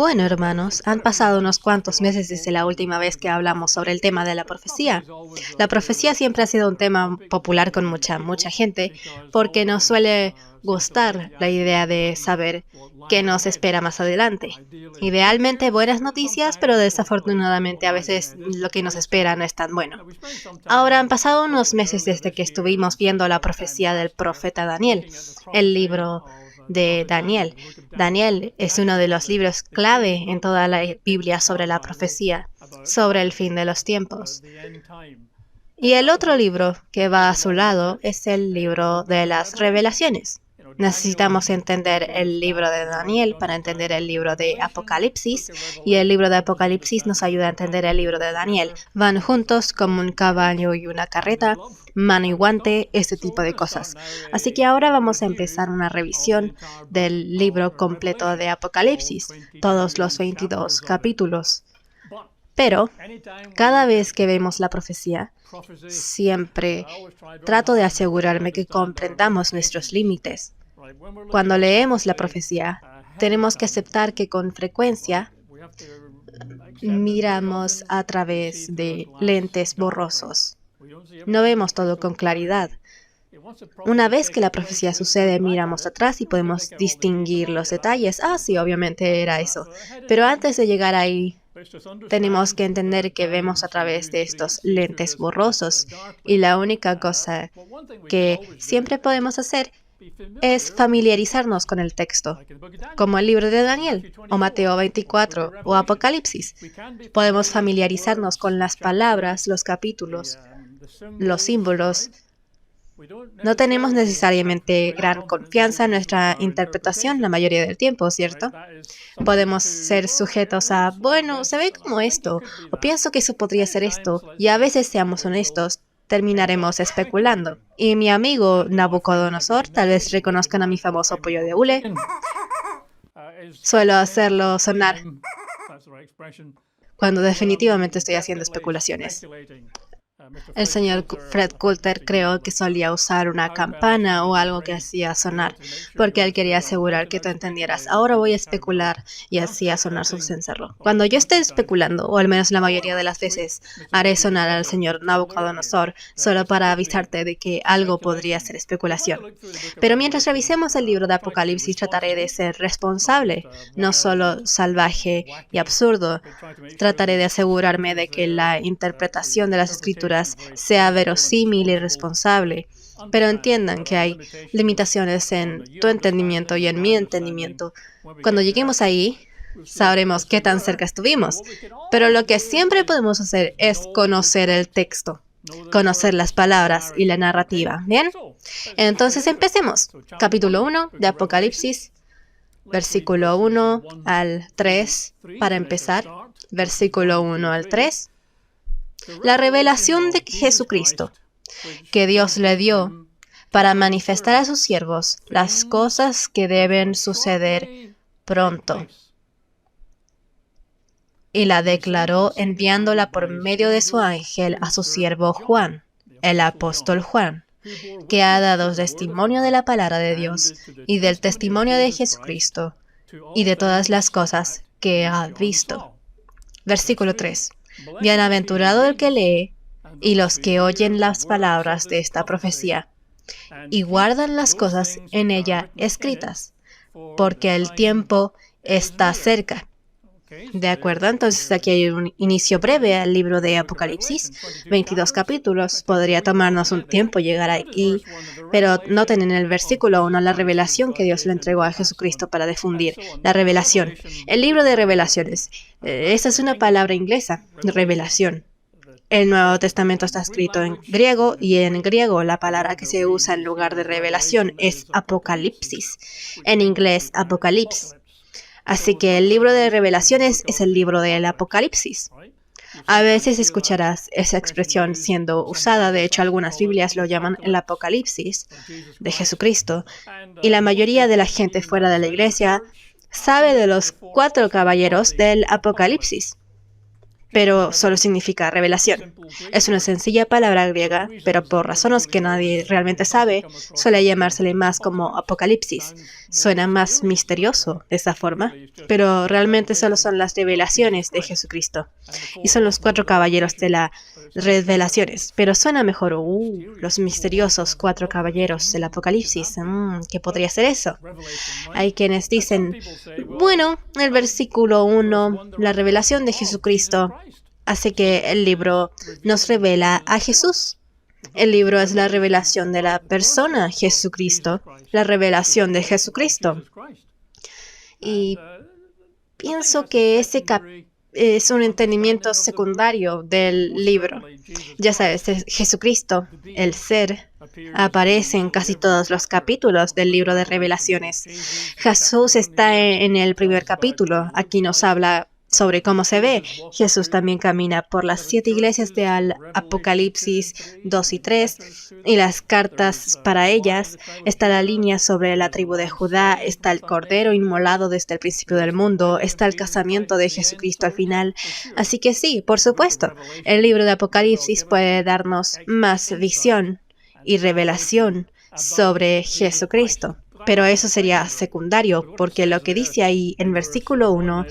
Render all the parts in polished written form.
Bueno, hermanos, han pasado unos cuantos meses desde la última vez que hablamos sobre el tema de la profecía. La profecía siempre ha sido un tema popular con mucha gente porque nos suele gustar la idea de saber qué nos espera más adelante. Idealmente buenas noticias, pero desafortunadamente a veces lo que nos espera no es tan bueno. Ahora han pasado unos meses desde que estuvimos viendo la profecía del profeta Daniel, el libro de Daniel. Daniel es uno de los libros clave en toda la Biblia sobre la profecía, sobre el fin de los tiempos. Y el otro libro que va a su lado es el libro de las revelaciones. Necesitamos entender el libro de Daniel para entender el libro de Apocalipsis, y el libro de Apocalipsis nos ayuda a entender el libro de Daniel. Van juntos como un caballo y una carreta, mano y guante, este tipo de cosas. Así que ahora vamos a empezar una revisión del libro completo de Apocalipsis, todos los 22 capítulos. Pero cada vez que vemos la profecía, siempre trato de asegurarme que comprendamos nuestros límites. Cuando leemos la profecía, tenemos que aceptar que con frecuencia miramos a través de lentes borrosos. No vemos todo con claridad. Una vez que la profecía sucede, miramos atrás y podemos distinguir los detalles. Sí, obviamente era eso. Pero antes de llegar ahí, tenemos que entender que vemos a través de estos lentes borrosos, y la única cosa que siempre podemos hacer es familiarizarnos con el texto, como el libro de Daniel, o Mateo 24, o Apocalipsis. Podemos familiarizarnos con las palabras, los capítulos, los símbolos. No tenemos necesariamente gran confianza en nuestra interpretación la mayoría del tiempo, ¿cierto? Podemos ser sujetos a, bueno, se ve como esto, o pienso que eso podría ser esto, y a veces, seamos honestos, terminaremos especulando. Y mi amigo Nabucodonosor, tal vez reconozcan a mi famoso pollo de hule. Suelo hacerlo sonar cuando definitivamente estoy haciendo especulaciones. El señor Fred Coulter creo que solía usar una campana o algo que hacía sonar, porque él quería asegurar que tú entendieras. Ahora voy a especular, y hacía sonar su cencerro. Cuando yo esté especulando, o al menos la mayoría de las veces, haré sonar al señor Nabucodonosor solo para avisarte de que algo podría ser especulación. Pero mientras revisemos el libro de Apocalipsis, trataré de ser responsable, no solo salvaje y absurdo. Trataré de asegurarme de que la interpretación de las escrituras sea verosímil y responsable. Pero entiendan que hay limitaciones en tu entendimiento y en mi entendimiento. Cuando lleguemos ahí, sabremos qué tan cerca estuvimos. Pero lo que siempre podemos hacer es conocer el texto, conocer las palabras y la narrativa. ¿Bien? Entonces empecemos. Capítulo 1 de Apocalipsis, versículo 1 al 3, para empezar. Versículo 1 al 3. La revelación de Jesucristo, que Dios le dio para manifestar a sus siervos las cosas que deben suceder pronto. Y la declaró enviándola por medio de su ángel a su siervo Juan, el apóstol Juan, que ha dado testimonio de la palabra de Dios y del testimonio de Jesucristo y de todas las cosas que ha visto. Versículo 3. Bienaventurado el que lee y los que oyen las palabras de esta profecía y guardan las cosas en ella escritas, porque el tiempo está cerca. ¿De acuerdo? Entonces aquí hay un inicio breve al libro de Apocalipsis, 22 capítulos. Podría tomarnos un tiempo llegar aquí, pero noten en el versículo 1 la revelación que Dios le entregó a Jesucristo para difundir. La revelación. El libro de revelaciones. Esa es una palabra inglesa, revelación. El Nuevo Testamento está escrito en griego, y en griego la palabra que se usa en lugar de revelación es apocalipsis. En inglés, apocalypse. Así que el libro de revelaciones es el libro del Apocalipsis. A veces escucharás esa expresión siendo usada. De hecho, algunas Biblias lo llaman el Apocalipsis de Jesucristo. Y la mayoría de la gente fuera de la iglesia sabe de los 4 caballeros del Apocalipsis. pero solo significa revelación. Es una sencilla palabra griega, pero por razones que nadie realmente sabe, suele llamársele más como Apocalipsis. Suena más misterioso de esa forma, pero realmente solo son las revelaciones de Jesucristo. Y son los 4 caballeros de las revelaciones, pero suena mejor, los misteriosos 4 caballeros del Apocalipsis. ¿Qué podría ser eso? Hay quienes dicen, bueno, el versículo 1, la revelación de Jesucristo, hace que el libro nos revela a Jesús. El libro es la revelación de la persona Jesucristo, la revelación de Jesucristo. Y pienso que ese es un entendimiento secundario del libro. Ya sabes, Jesucristo, el ser, aparece en casi todos los capítulos del libro de Revelaciones. Jesús está en el primer capítulo. Aquí nos habla sobre cómo se ve. Jesús también camina por las 7 iglesias de Apocalipsis 2 y 3 y las cartas para ellas. Está la línea sobre la tribu de Judá, está el Cordero inmolado desde el principio del mundo, está el casamiento de Jesucristo al final. Así que sí, por supuesto, el libro de Apocalipsis puede darnos más visión y revelación sobre Jesucristo. Pero eso sería secundario, porque lo que dice ahí en versículo 1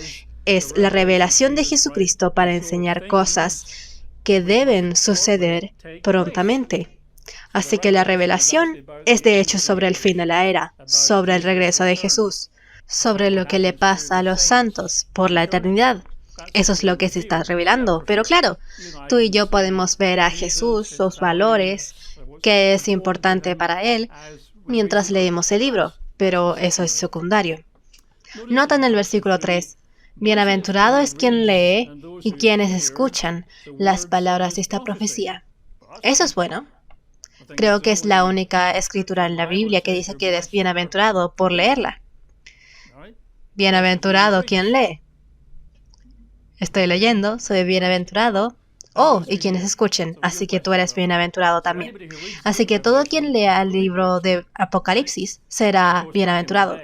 es la revelación de Jesucristo para enseñar cosas que deben suceder prontamente. Así que la revelación es de hecho sobre el fin de la era, sobre el regreso de Jesús, sobre lo que le pasa a los santos por la eternidad. Eso es lo que se está revelando. Pero claro, tú y yo podemos ver a Jesús, sus valores, qué es importante para Él, mientras leemos el libro, pero eso es secundario. Nota en el versículo 3. Bienaventurado es quien lee y quienes escuchan las palabras de esta profecía. Eso es bueno. Creo que es la única escritura en la Biblia que dice que eres bienaventurado por leerla. Bienaventurado quien lee. Estoy leyendo, soy bienaventurado. Y quienes escuchen, así que tú eres bienaventurado también. Así que todo quien lea el libro de Apocalipsis será bienaventurado.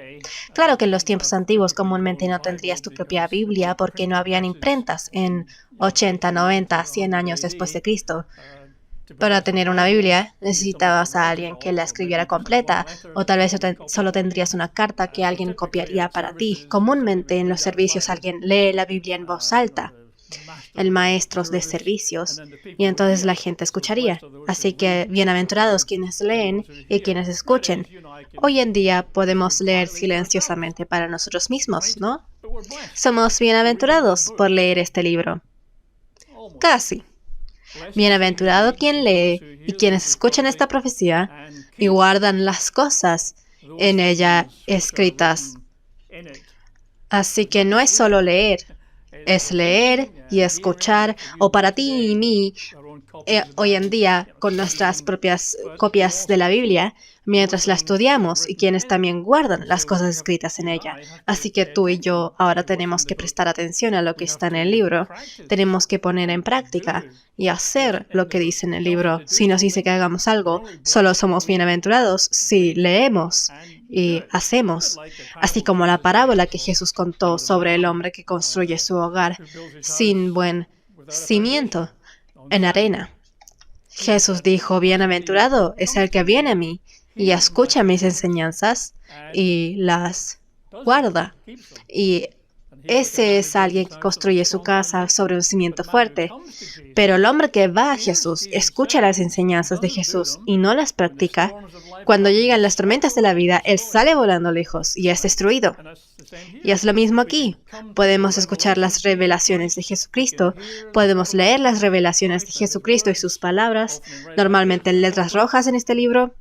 Claro que en los tiempos antiguos comúnmente no tendrías tu propia Biblia porque no habían imprentas en 80, 90, 100 años después de Cristo. Para tener una Biblia necesitabas a alguien que la escribiera completa, o tal vez solo tendrías una carta que alguien copiaría para ti. Comúnmente en los servicios alguien lee la Biblia en voz alta, el maestro de servicios, y entonces la gente escucharía. Así que bienaventurados quienes leen y quienes escuchen. Hoy en día podemos leer silenciosamente para nosotros mismos, ¿no? Somos bienaventurados por leer este libro. Casi. Bienaventurado quien lee y quienes escuchan esta profecía y guardan las cosas en ella escritas. Así que no es solo leer, es leer y escuchar, o para ti y mí, hoy en día, con nuestras propias copias de la Biblia, mientras la estudiamos y quienes también guardan las cosas escritas en ella. Así que tú y yo ahora tenemos que prestar atención a lo que está en el libro, tenemos que poner en práctica y hacer lo que dice en el libro. Si nos dice que hagamos algo, solo somos bienaventurados si leemos y hacemos, así como la parábola que Jesús contó sobre el hombre que construye su hogar sin buen cimiento en arena. Jesús dijo, bienaventurado es el que viene a mí y escucha mis enseñanzas y las guarda. Y ese es alguien que construye su casa sobre un cimiento fuerte. Pero el hombre que va a Jesús, escucha las enseñanzas de Jesús y no las practica, cuando llegan las tormentas de la vida, él sale volando lejos y es destruido. Y es lo mismo aquí. Podemos escuchar las revelaciones de Jesucristo, podemos leer las revelaciones de Jesucristo y sus palabras, normalmente en letras rojas en este libro,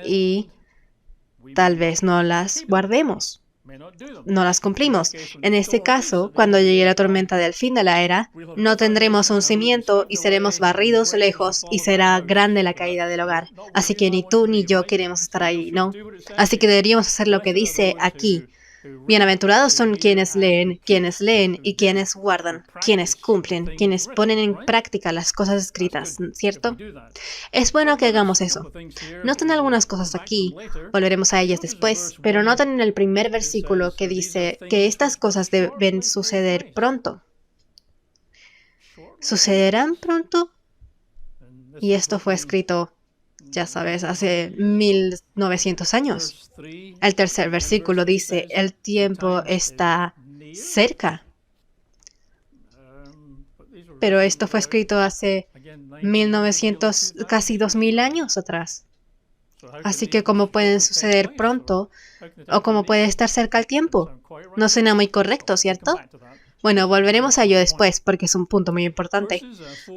y tal vez no las guardemos. No las cumplimos. En este caso, cuando llegue la tormenta del fin de la era, no tendremos un cimiento y seremos barridos lejos y será grande la caída del hogar. Así que ni tú ni yo queremos estar ahí, ¿no? Así que deberíamos hacer lo que dice aquí. Bienaventurados son quienes leen y quienes guardan, quienes cumplen, quienes ponen en práctica las cosas escritas, ¿cierto? Es bueno que hagamos eso. Noten algunas cosas aquí, volveremos a ellas después, pero noten en el primer versículo que dice que estas cosas deben suceder pronto. sucederán pronto. Y esto fue escrito, ya sabes, hace 1900 años. El tercer versículo dice, el tiempo está cerca. Pero esto fue escrito hace 1900, casi 2000 años atrás. Así que ¿cómo pueden suceder pronto o cómo puede estar cerca el tiempo? No suena muy correcto, ¿cierto? Bueno, volveremos a ello después porque es un punto muy importante.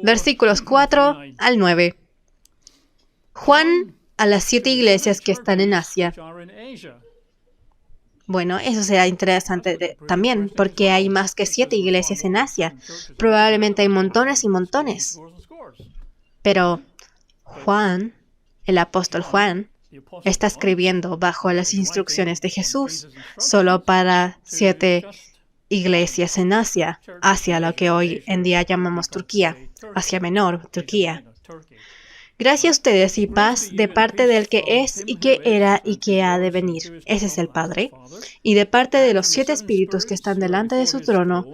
Versículos 4 al 9. Juan a las 7 iglesias que están en Asia. Bueno, eso será interesante también, porque hay más que 7 iglesias en Asia. Probablemente hay montones y montones. Pero Juan, el apóstol Juan, está escribiendo bajo las instrucciones de Jesús, solo para 7 iglesias en Asia, hacia lo que hoy en día llamamos Turquía, Asia Menor, Turquía. Gracias a ustedes y paz de parte del que es y que era y que ha de venir. Ese es el Padre. Y de parte de los 7 espíritus que están delante de su trono,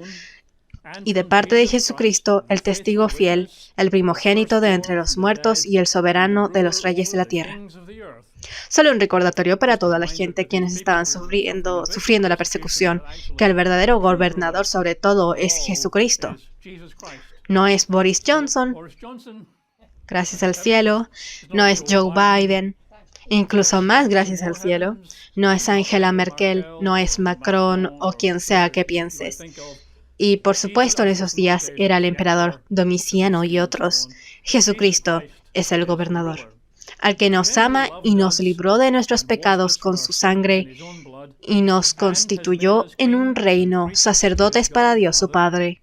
y de parte de Jesucristo, el testigo fiel, el primogénito de entre los muertos y el soberano de los reyes de la tierra. Solo un recordatorio para toda la gente quienes estaban sufriendo la persecución, que el verdadero gobernador sobre todo es Jesucristo. No es Boris Johnson, gracias al cielo, no es Joe Biden, incluso más gracias al cielo, no es Angela Merkel, no es Macron o quien sea que pienses. Y por supuesto en esos días era el emperador Domiciano y otros. Jesucristo es el gobernador, al que nos ama y nos libró de nuestros pecados con su sangre y nos constituyó en un reino, sacerdotes para Dios su Padre.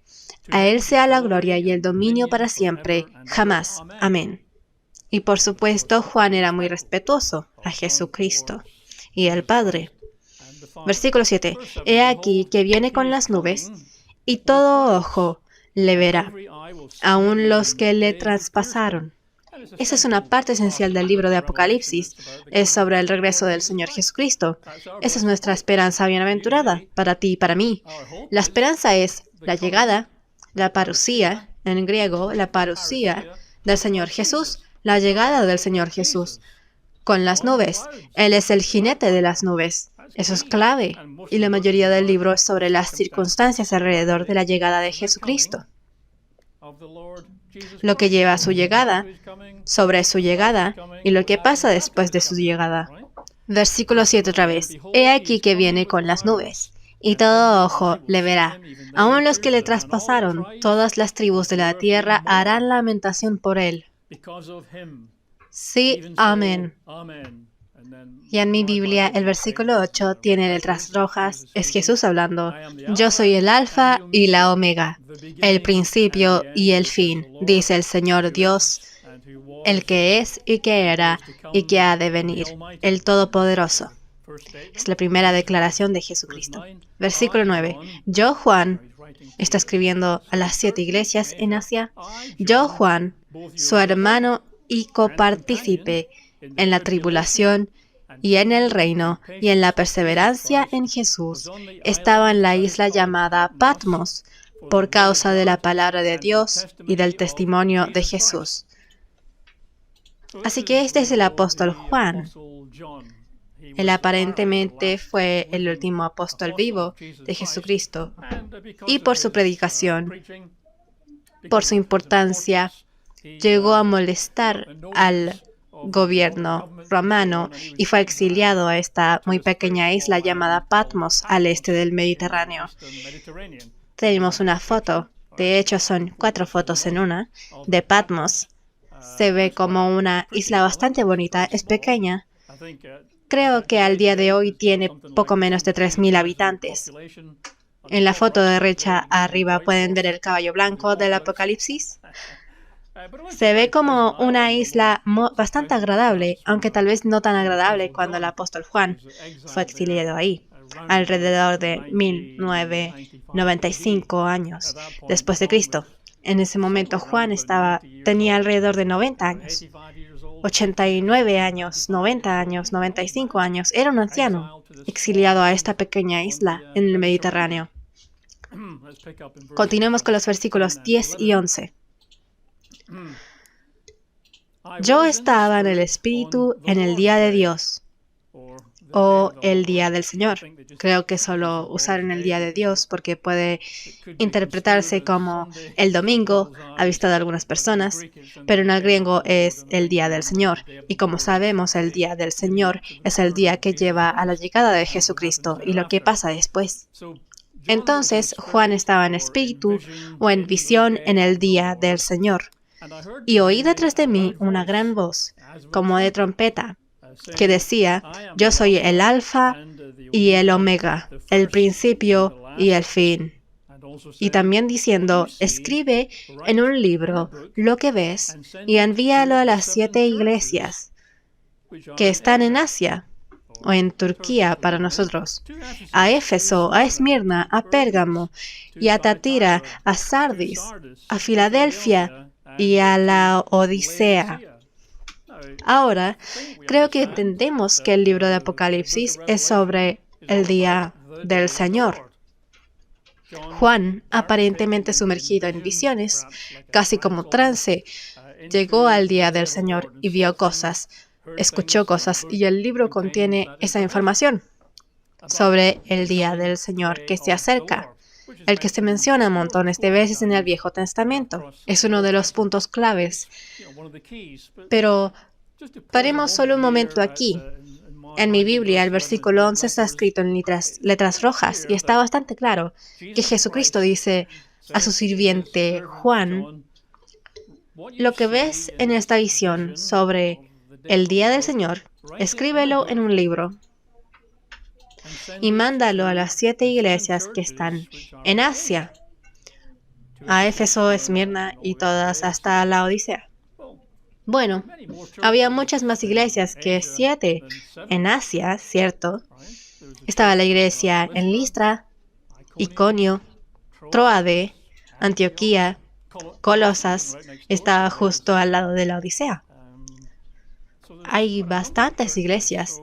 A Él sea la gloria y el dominio para siempre, jamás. Amén. Y por supuesto, Juan era muy respetuoso a Jesucristo y al Padre. Versículo 7. He aquí que viene con las nubes, y todo ojo le verá, aun los que le traspasaron. Esa es una parte esencial del libro de Apocalipsis. Es sobre el regreso del Señor Jesucristo. Esa es nuestra esperanza bienaventurada, para ti y para mí. La esperanza es la llegada, la parusía, en griego, la parusía del Señor Jesús, la llegada del Señor Jesús con las nubes. Él es el jinete de las nubes. Eso es clave. Y la mayoría del libro es sobre las circunstancias alrededor de la llegada de Jesucristo. Lo que lleva a su llegada, sobre su llegada y lo que pasa después de su llegada. Versículo 7 otra vez. He aquí que viene con las nubes, y todo ojo le verá. Aun los que le traspasaron, todas las tribus de la tierra harán lamentación por él. Sí, amén. Y en mi Biblia, el versículo 8 tiene letras rojas. Es Jesús hablando. Yo soy el Alfa y la Omega, el principio y el fin, dice el Señor Dios, el que es y que era y que ha de venir, el Todopoderoso. Es la primera declaración de Jesucristo. Versículo 9. Yo, Juan, está escribiendo a las 7 iglesias en Asia. Yo, Juan, su hermano y copartícipe en la tribulación y en el reino y en la perseverancia en Jesús, estaba en la isla llamada Patmos por causa de la palabra de Dios y del testimonio de Jesús. Así que este es el apóstol Juan. Él aparentemente fue el último apóstol vivo de Jesucristo, y por su predicación, por su importancia, llegó a molestar al gobierno romano y fue exiliado a esta muy pequeña isla llamada Patmos al este del Mediterráneo. Tenemos una foto, de hecho son 4 fotos en una, de Patmos. Se ve como una isla bastante bonita, es pequeña. Creo que al día de hoy tiene poco menos de 3000 habitantes. En la foto derecha arriba pueden ver el caballo blanco del Apocalipsis. Se ve como una isla bastante agradable, aunque tal vez no tan agradable cuando el apóstol Juan fue exiliado ahí, alrededor de 1995 años después de Cristo. En ese momento Juan tenía alrededor de 90 años, 89 años, 90 años, 95 años. Era un anciano, exiliado a esta pequeña isla en el Mediterráneo. Continuemos con los versículos 10 y 11. Yo estaba en el Espíritu en el día de Dios, o el día del Señor. Creo que solo usar en el día de Dios porque puede interpretarse como el domingo a vista de algunas personas, pero en el griego es el día del Señor. Y como sabemos, el día del Señor es el día que lleva a la llegada de Jesucristo y lo que pasa después. Entonces, Juan estaba en espíritu o en visión en el día del Señor. Y oí detrás de mí una gran voz, como de trompeta, que decía: Yo soy el Alfa y el Omega, el principio y el fin. Y también diciendo: Escribe en un libro lo que ves y envíalo a las 7 iglesias que están en Asia, o en Turquía para nosotros, a Éfeso, a Esmirna, a Pérgamo y a Tatira, a Sardis, a Filadelfia y a la Odisea. Ahora, creo que entendemos que el libro de Apocalipsis es sobre el día del Señor. Juan, aparentemente sumergido en visiones, casi como trance, llegó al día del Señor y vio cosas, escuchó cosas, y el libro contiene esa información sobre el día del Señor que se acerca, el que se menciona montones de veces en el Viejo Testamento. Es uno de los puntos claves. Pero paremos solo un momento aquí. En mi Biblia, el versículo 11 está escrito en letras rojas y está bastante claro que Jesucristo dice a su sirviente Juan: lo que ves en esta visión sobre el día del Señor, escríbelo en un libro y mándalo a las 7 iglesias que están en Asia, a Éfeso, Esmirna y todas hasta la Odisea. Bueno, había muchas más iglesias que 7 en Asia, ¿cierto? Estaba la iglesia en Listra, Iconio, Troade, Antioquía, Colosas, estaba justo al lado de la Odisea. Hay bastantes iglesias.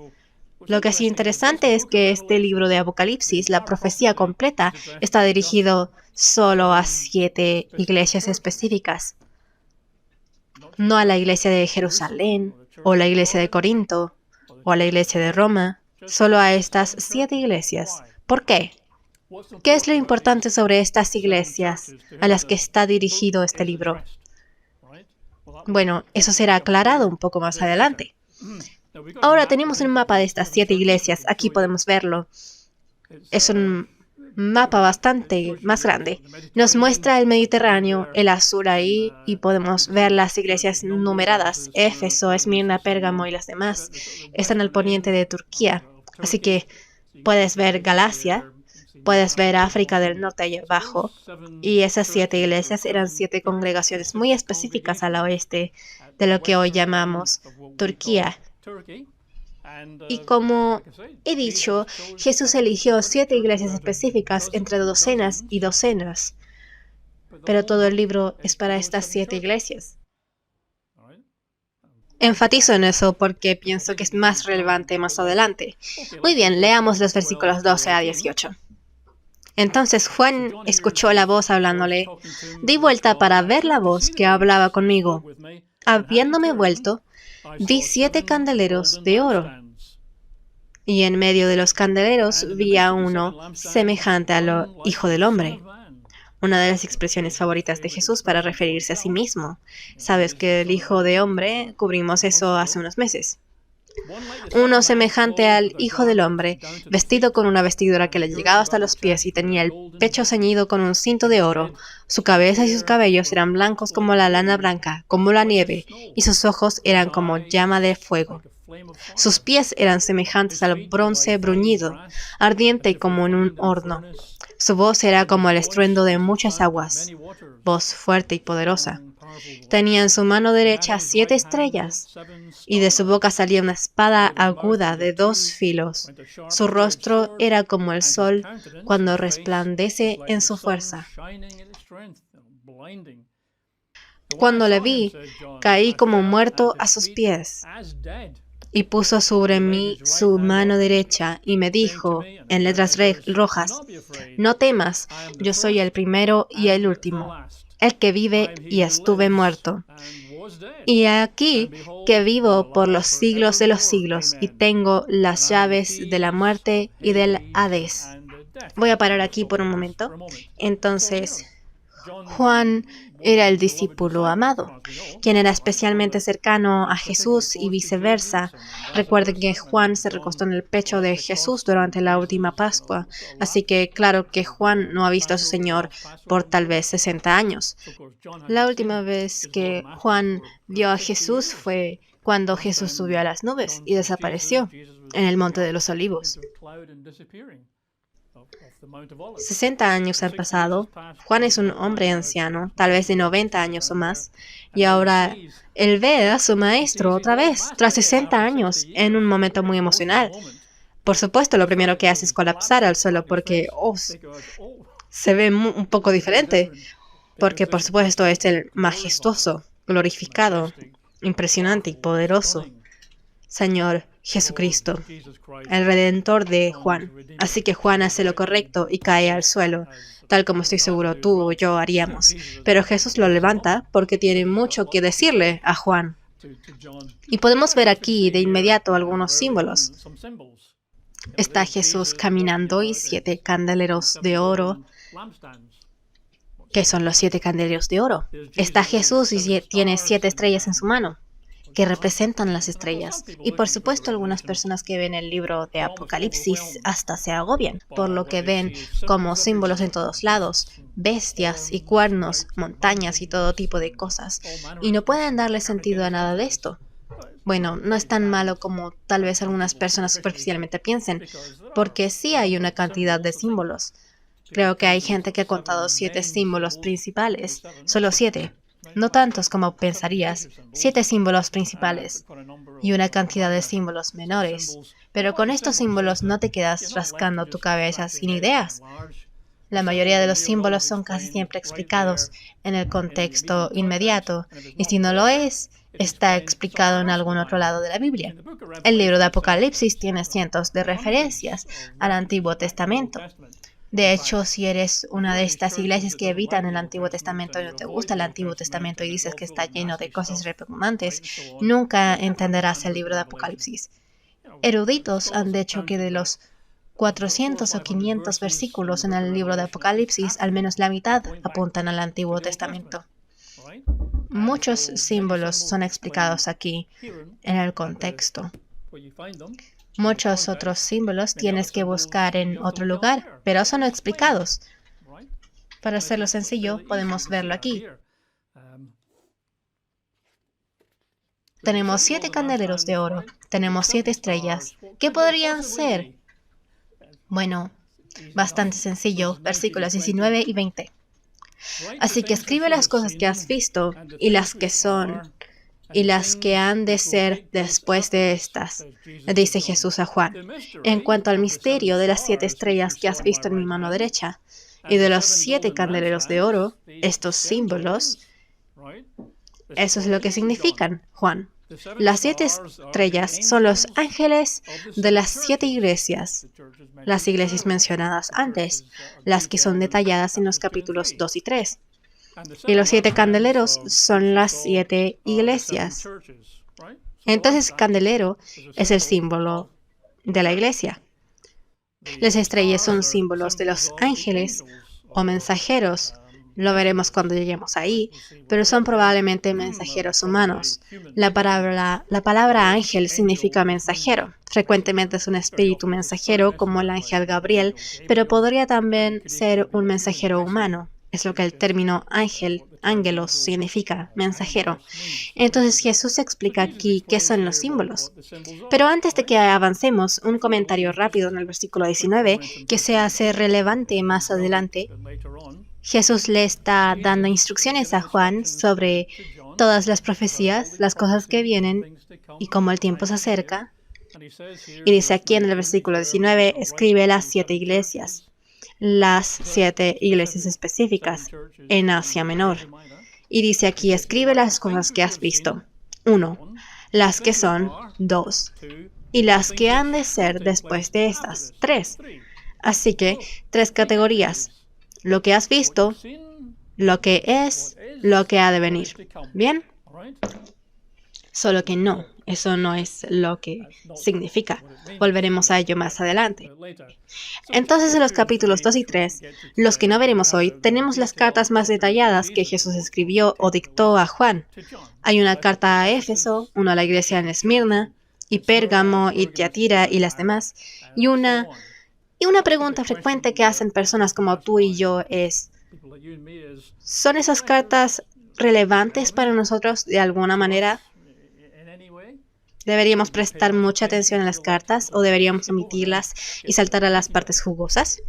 Lo que es interesante es que este libro de Apocalipsis, la profecía completa, está dirigido solo a 7 iglesias específicas. No a la iglesia de Jerusalén, o la iglesia de Corinto, o a la iglesia de Roma, solo a estas 7 iglesias. ¿Por qué? ¿Qué es lo importante sobre estas iglesias a las que está dirigido este libro? Bueno, eso será aclarado un poco más adelante. Ahora tenemos un mapa de estas 7 iglesias. Aquí podemos verlo. Es un mapa bastante más grande. Nos muestra el Mediterráneo, el azul ahí, y podemos ver las iglesias numeradas. Éfeso, Esmirna, Pérgamo y las demás están al poniente de Turquía. Así que puedes ver Galacia, puedes ver África del Norte ahí abajo. Y esas 7 iglesias eran 7 congregaciones muy específicas al oeste de lo que hoy llamamos Turquía. Y como he dicho, Jesús eligió 7 iglesias específicas entre docenas y docenas. Pero todo el libro es para estas 7 iglesias. Enfatizo en eso porque pienso que es más relevante más adelante. Muy bien, leamos los versículos 12 a 18. Entonces Juan escuchó la voz hablándole. Di vuelta para ver la voz que hablaba conmigo. Habiéndome vuelto, vi 7 candeleros de oro. Y en medio de los candeleros vi a uno semejante al Hijo del Hombre. Una de las expresiones favoritas de Jesús para referirse a sí mismo. Sabes que el Hijo de Hombre, cubrimos eso hace unos meses. Uno semejante al Hijo del Hombre, vestido con una vestidura que le llegaba hasta los pies y tenía el pecho ceñido con un cinto de oro. Su cabeza y sus cabellos eran blancos como la lana blanca, como la nieve, y sus ojos eran como llama de fuego. Sus pies eran semejantes al bronce bruñido, ardiente como en un horno. Su voz era como el estruendo de muchas aguas, voz fuerte y poderosa. Tenía en su mano derecha 7 estrellas, y de su boca salía una espada aguda de 2 filos. Su rostro era como el sol cuando resplandece en su fuerza. Cuando le vi, caí como muerto a sus pies. Y puso sobre mí su mano derecha y me dijo, en letras rojas, no temas, yo soy el primero y el último. el que vive y estuve muerto. Y aquí que vivo por los siglos de los siglos y tengo las llaves de la muerte y del Hades. Voy a parar aquí por un momento. Entonces, Juan era el discípulo amado, quien era especialmente cercano a Jesús y viceversa. Recuerden que Juan se recostó en el pecho de Jesús durante la última Pascua, así que claro que Juan no ha visto a su Señor por tal vez 60 años. La última vez que Juan vio a Jesús fue cuando Jesús subió a las nubes y desapareció en el Monte de los Olivos. 60 años han pasado. Juan es un hombre anciano, tal vez de 90 años o más, y ahora él ve a su maestro otra vez, tras 60 años, en un momento muy emocional. Por supuesto, lo primero que hace es colapsar al suelo porque se ve un poco diferente, porque por supuesto es el majestuoso, glorificado, impresionante y poderoso Señor Jesucristo, el Redentor de Juan. Así que Juan hace lo correcto y cae al suelo, tal como estoy seguro tú o yo haríamos. Pero Jesús lo levanta porque tiene mucho que decirle a Juan. Y podemos ver aquí de inmediato algunos símbolos. Está Jesús caminando y 7 candeleros de oro. ¿Qué son los 7 candeleros de oro? Está Jesús y tiene 7 estrellas en su mano, que representan las estrellas. Y por supuesto algunas personas que ven el libro de Apocalipsis hasta se agobian, por lo que ven como símbolos en todos lados, bestias y cuernos, montañas y todo tipo de cosas, y no pueden darle sentido a nada de esto. Bueno, no es tan malo como tal vez algunas personas superficialmente piensen, porque sí hay una cantidad de símbolos. Creo que hay gente que ha contado 7 símbolos principales, solo 7. No tantos como pensarías, 7 símbolos principales y una cantidad de símbolos menores. Pero con estos símbolos no te quedas rascando tu cabeza sin ideas. La mayoría de los símbolos son casi siempre explicados en el contexto inmediato, y si no lo es, está explicado en algún otro lado de la Biblia. El libro de Apocalipsis tiene cientos de referencias al Antiguo Testamento. De hecho, si eres una de estas iglesias que evitan el Antiguo Testamento y no te gusta el Antiguo Testamento y dices que está lleno de cosas repugnantes, nunca entenderás el libro de Apocalipsis. Eruditos han dicho que de los 400 o 500 versículos en el libro de Apocalipsis, al menos la mitad apuntan al Antiguo Testamento. Muchos símbolos son explicados aquí en el contexto. Muchos otros símbolos tienes que buscar en otro lugar, pero son explicados. Para hacerlo sencillo, podemos verlo aquí. Tenemos 7 candeleros de oro, tenemos 7 estrellas. ¿Qué podrían ser? Bueno, bastante sencillo, versículos 19 y 20. Así que escribe las cosas que has visto y las que son y las que han de ser después de estas, dice Jesús a Juan. En cuanto al misterio de las 7 estrellas que has visto en mi mano derecha y de los 7 candeleros de oro, estos símbolos, eso es lo que significan, Juan. Las 7 estrellas son los ángeles de las 7 iglesias, las iglesias mencionadas antes, las que son detalladas en los capítulos 2 y 3. Y los 7 candeleros son las 7 iglesias. Entonces, candelero es el símbolo de la iglesia. Las estrellas son símbolos de los ángeles o mensajeros. Lo veremos cuando lleguemos ahí, pero son probablemente mensajeros humanos. La palabra ángel significa mensajero. Frecuentemente es un espíritu mensajero como el ángel Gabriel, pero podría también ser un mensajero humano. Es lo que el término ángelos significa, mensajero. Entonces Jesús explica aquí qué son los símbolos. Pero antes de que avancemos, un comentario rápido en el versículo 19 que se hace relevante más adelante. Jesús le está dando instrucciones a Juan sobre todas las profecías, las cosas que vienen y cómo el tiempo se acerca. Y dice aquí en el versículo 19, escribe las 7 iglesias. Las 7 iglesias específicas en Asia Menor. Y dice aquí, escribe las cosas que has visto. 1. Las que son. 2. Y las que han de ser después de estas. 3. Así que, 3 categorías. Lo que has visto, lo que es, lo que ha de venir. ¿Bien? Solo que no, eso no es lo que significa. Volveremos a ello más adelante. Entonces, en los capítulos 2 y 3, los que no veremos hoy, tenemos las cartas más detalladas que Jesús escribió o dictó a Juan. Hay una carta a Éfeso, una a la iglesia en Esmirna, y Pérgamo, y Tiatira, y las demás. Y una pregunta frecuente que hacen personas como tú y yo es, ¿son esas cartas relevantes para nosotros de alguna manera? ¿Deberíamos prestar mucha atención a las cartas o deberíamos omitirlas y saltar a las partes jugosas?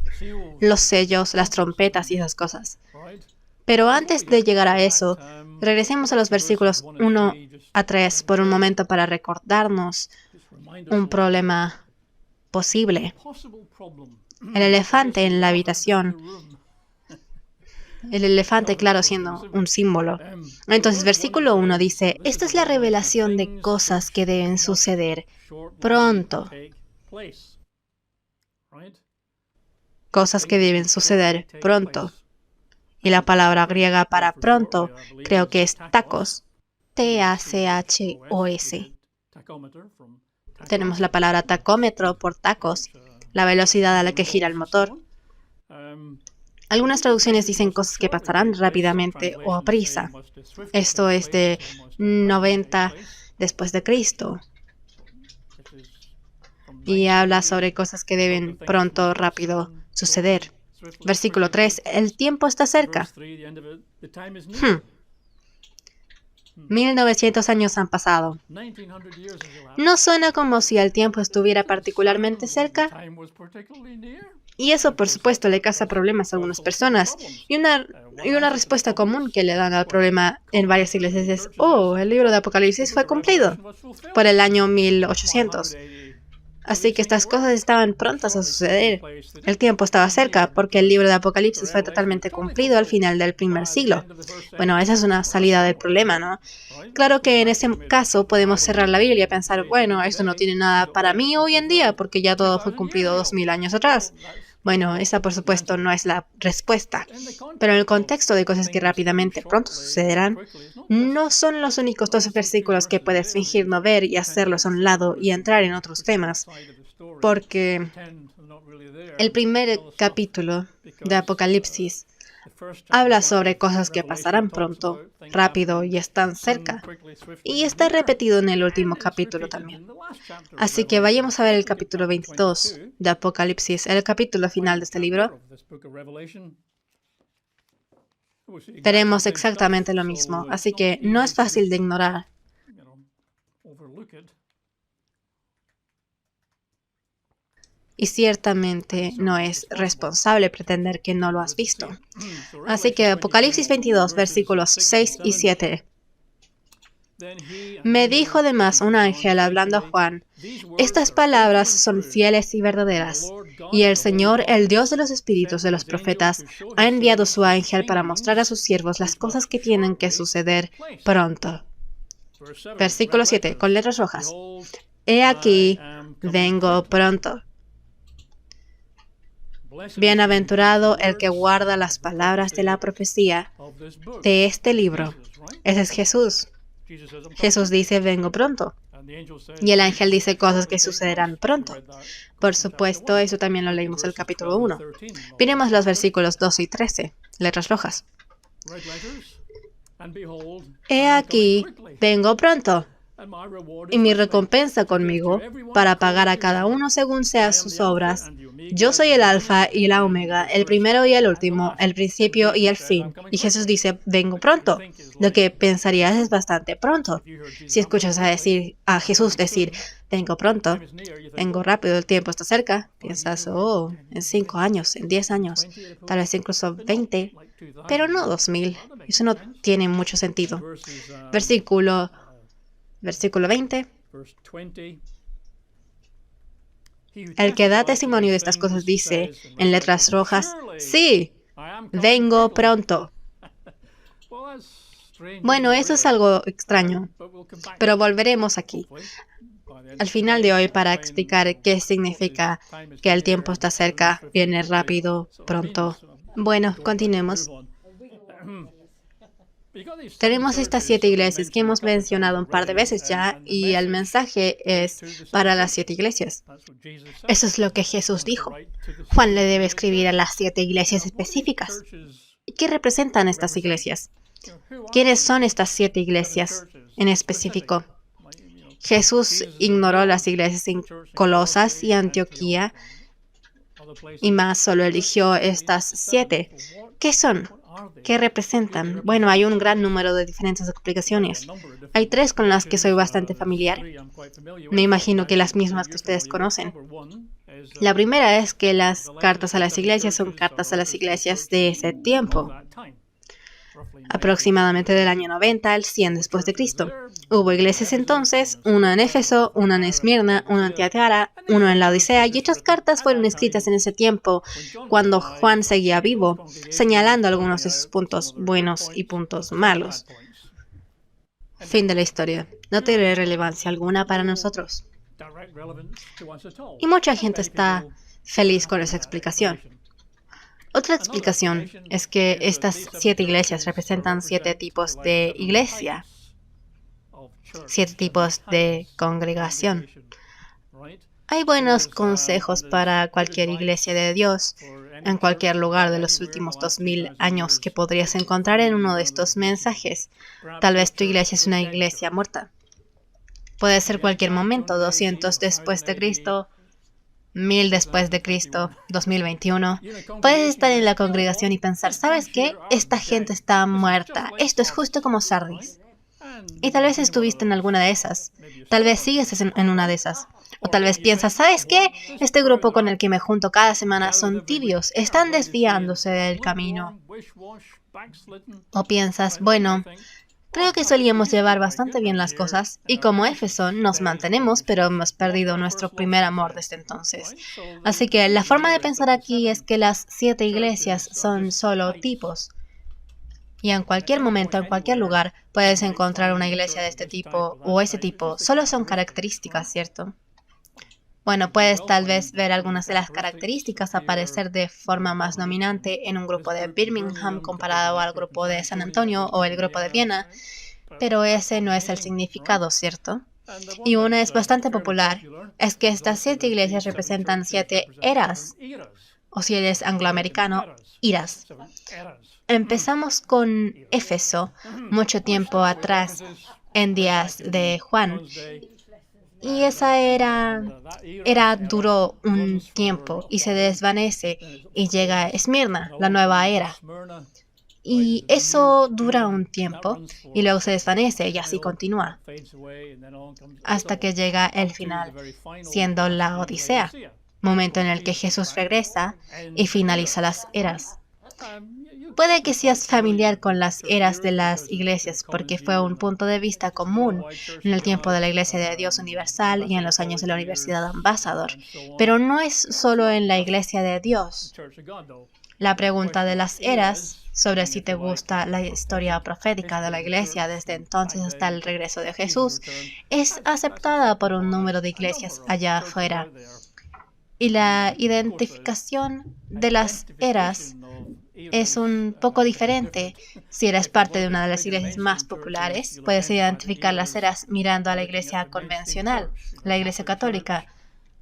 Los sellos, las trompetas y esas cosas. Pero antes de llegar a eso, regresemos a los versículos 1 a 3 por un momento para recordarnos un problema posible. El elefante en la habitación. El elefante, claro, siendo un símbolo. Entonces, versículo 1 dice, esta es la revelación de cosas que deben suceder pronto. Cosas que deben suceder pronto. Y la palabra griega para pronto creo que es tachos. T-A-C-H-O-S. Tenemos la palabra tacómetro por tacos, la velocidad a la que gira el motor. Algunas traducciones dicen cosas que pasarán rápidamente o a prisa. Esto es de 90 después de Cristo. Y habla sobre cosas que deben pronto, rápido suceder. Versículo 3. El tiempo está cerca. 1900 años han pasado. ¿No suena como si el tiempo estuviera particularmente cerca? Y eso, por supuesto, le causa problemas a algunas personas. Y una respuesta común que le dan al problema en varias iglesias es, el libro de Apocalipsis fue cumplido por el año 1800. Así que estas cosas estaban prontas a suceder. El tiempo estaba cerca, porque el libro de Apocalipsis fue totalmente cumplido al final del primer siglo. Bueno, esa es una salida del problema, ¿no? Claro que en ese caso podemos cerrar la Biblia y pensar, bueno, esto no tiene nada para mí hoy en día, porque ya todo fue cumplido 2000 años atrás. Bueno, esa por supuesto no es la respuesta, pero en el contexto de cosas que rápidamente pronto sucederán, no son los únicos 12 versículos que puedes fingir no ver y hacerlos a un lado y entrar en otros temas, porque el primer capítulo de Apocalipsis habla sobre cosas que pasarán pronto, rápido y están cerca. Y está repetido en el último capítulo también. Así que vayamos a ver el capítulo 22 de Apocalipsis, el capítulo final de este libro. Veremos exactamente lo mismo, así que no es fácil de ignorar. Y ciertamente no es responsable pretender que no lo has visto. Así que Apocalipsis 22, versículos 6 y 7. Me dijo además un ángel hablando a Juan, estas palabras son fieles y verdaderas, y el Señor, el Dios de los espíritus de los profetas, ha enviado su ángel para mostrar a sus siervos las cosas que tienen que suceder pronto. Versículo 7, con letras rojas. He aquí, vengo pronto. Bienaventurado el que guarda las palabras de la profecía de este libro. Ese es Jesús. Jesús dice, vengo pronto. Y el ángel dice cosas que sucederán pronto. Por supuesto, eso también lo leímos en el capítulo 1. Miremos los versículos 12 y 13, letras rojas. He aquí, vengo pronto. Y mi recompensa conmigo, para pagar a cada uno según sean sus obras. Yo soy el Alfa y la Omega, el primero y el último, el principio y el fin. Y Jesús dice, vengo pronto. Lo que pensarías es bastante pronto. Si escuchas a Jesús decir, vengo pronto, vengo rápido, el tiempo está cerca, piensas, en 5 años, en 10 años, tal vez incluso 20, pero no 2000. Eso no tiene mucho sentido. Versículo 20. El que da testimonio de estas cosas dice, en letras rojas, sí, vengo pronto. Bueno, eso es algo extraño, pero volveremos aquí al final de hoy para explicar qué significa que el tiempo está cerca, viene rápido, pronto. Bueno, continuemos. Tenemos estas 7 iglesias que hemos mencionado un par de veces ya, y el mensaje es para las 7 iglesias. Eso es lo que Jesús dijo. Juan le debe escribir a las 7 iglesias específicas. ¿Y qué representan estas iglesias? ¿Quiénes son estas 7 iglesias en específico? Jesús ignoró las iglesias en Colosas y Antioquía y más solo eligió estas 7. ¿Qué son? ¿Qué representan? Bueno, hay un gran número de diferentes explicaciones. Hay 3 con las que soy bastante familiar. Me imagino que las mismas que ustedes conocen. La primera es que las cartas a las iglesias son cartas a las iglesias de ese tiempo, aproximadamente del año 90 al 100 después de Cristo. Hubo iglesias entonces, una en Éfeso, una en Esmirna, una en Tiatira, una en la Odisea, y estas cartas fueron escritas en ese tiempo, cuando Juan seguía vivo, señalando algunos de sus puntos buenos y puntos malos. Fin de la historia. No tiene relevancia alguna para nosotros. Y mucha gente está feliz con esa explicación. Otra explicación es que estas 7 iglesias representan 7 tipos de iglesia, 7 tipos de congregación. Hay buenos consejos para cualquier iglesia de Dios en cualquier lugar de los últimos 2000 años que podrías encontrar en uno de estos mensajes. Tal vez tu iglesia es una iglesia muerta. Puede ser cualquier momento, 200 después de Cristo, 1000 después de Cristo, 2021. Puedes estar en la congregación y pensar, ¿sabes qué? Esta gente está muerta. Esto es justo como Sardis. Y tal vez estuviste en alguna de esas. Tal vez sigues en una de esas. O tal vez piensas, ¿sabes qué? Este grupo con el que me junto cada semana son tibios. Están desviándose del camino. O piensas, bueno, creo que solíamos llevar bastante bien las cosas, y como Éfeso nos mantenemos, pero hemos perdido nuestro primer amor desde entonces. Así que la forma de pensar aquí es que las 7 iglesias son solo tipos. Y en cualquier momento, en cualquier lugar, puedes encontrar una iglesia de este tipo o ese tipo. Solo son características, ¿cierto? Bueno, puedes tal vez ver algunas de las características aparecer de forma más dominante en un grupo de Birmingham comparado al grupo de San Antonio o el grupo de Viena, pero ese no es el significado, ¿cierto? Y una es bastante popular, es que estas 7 iglesias representan 7 eras, o si eres angloamericano, eras. Empezamos con Éfeso mucho tiempo atrás, en días de Juan. Y esa era duró un tiempo y se desvanece y llega Esmirna, la nueva era. Y eso dura un tiempo y luego se desvanece y así continúa hasta que llega el final, siendo la Odisea, momento en el que Jesús regresa y finaliza las eras. Puede que seas familiar con las eras de las iglesias porque fue un punto de vista común en el tiempo de la Iglesia de Dios Universal y en los años de la Universidad Ambassador, pero no es solo en la Iglesia de Dios. La pregunta de las eras, sobre si te gusta la historia profética de la Iglesia desde entonces hasta el regreso de Jesús, es aceptada por un número de iglesias allá afuera. Y la identificación de las eras es un poco diferente. Si eres parte de una de las iglesias más populares, puedes identificar las eras mirando a la iglesia convencional, la iglesia católica,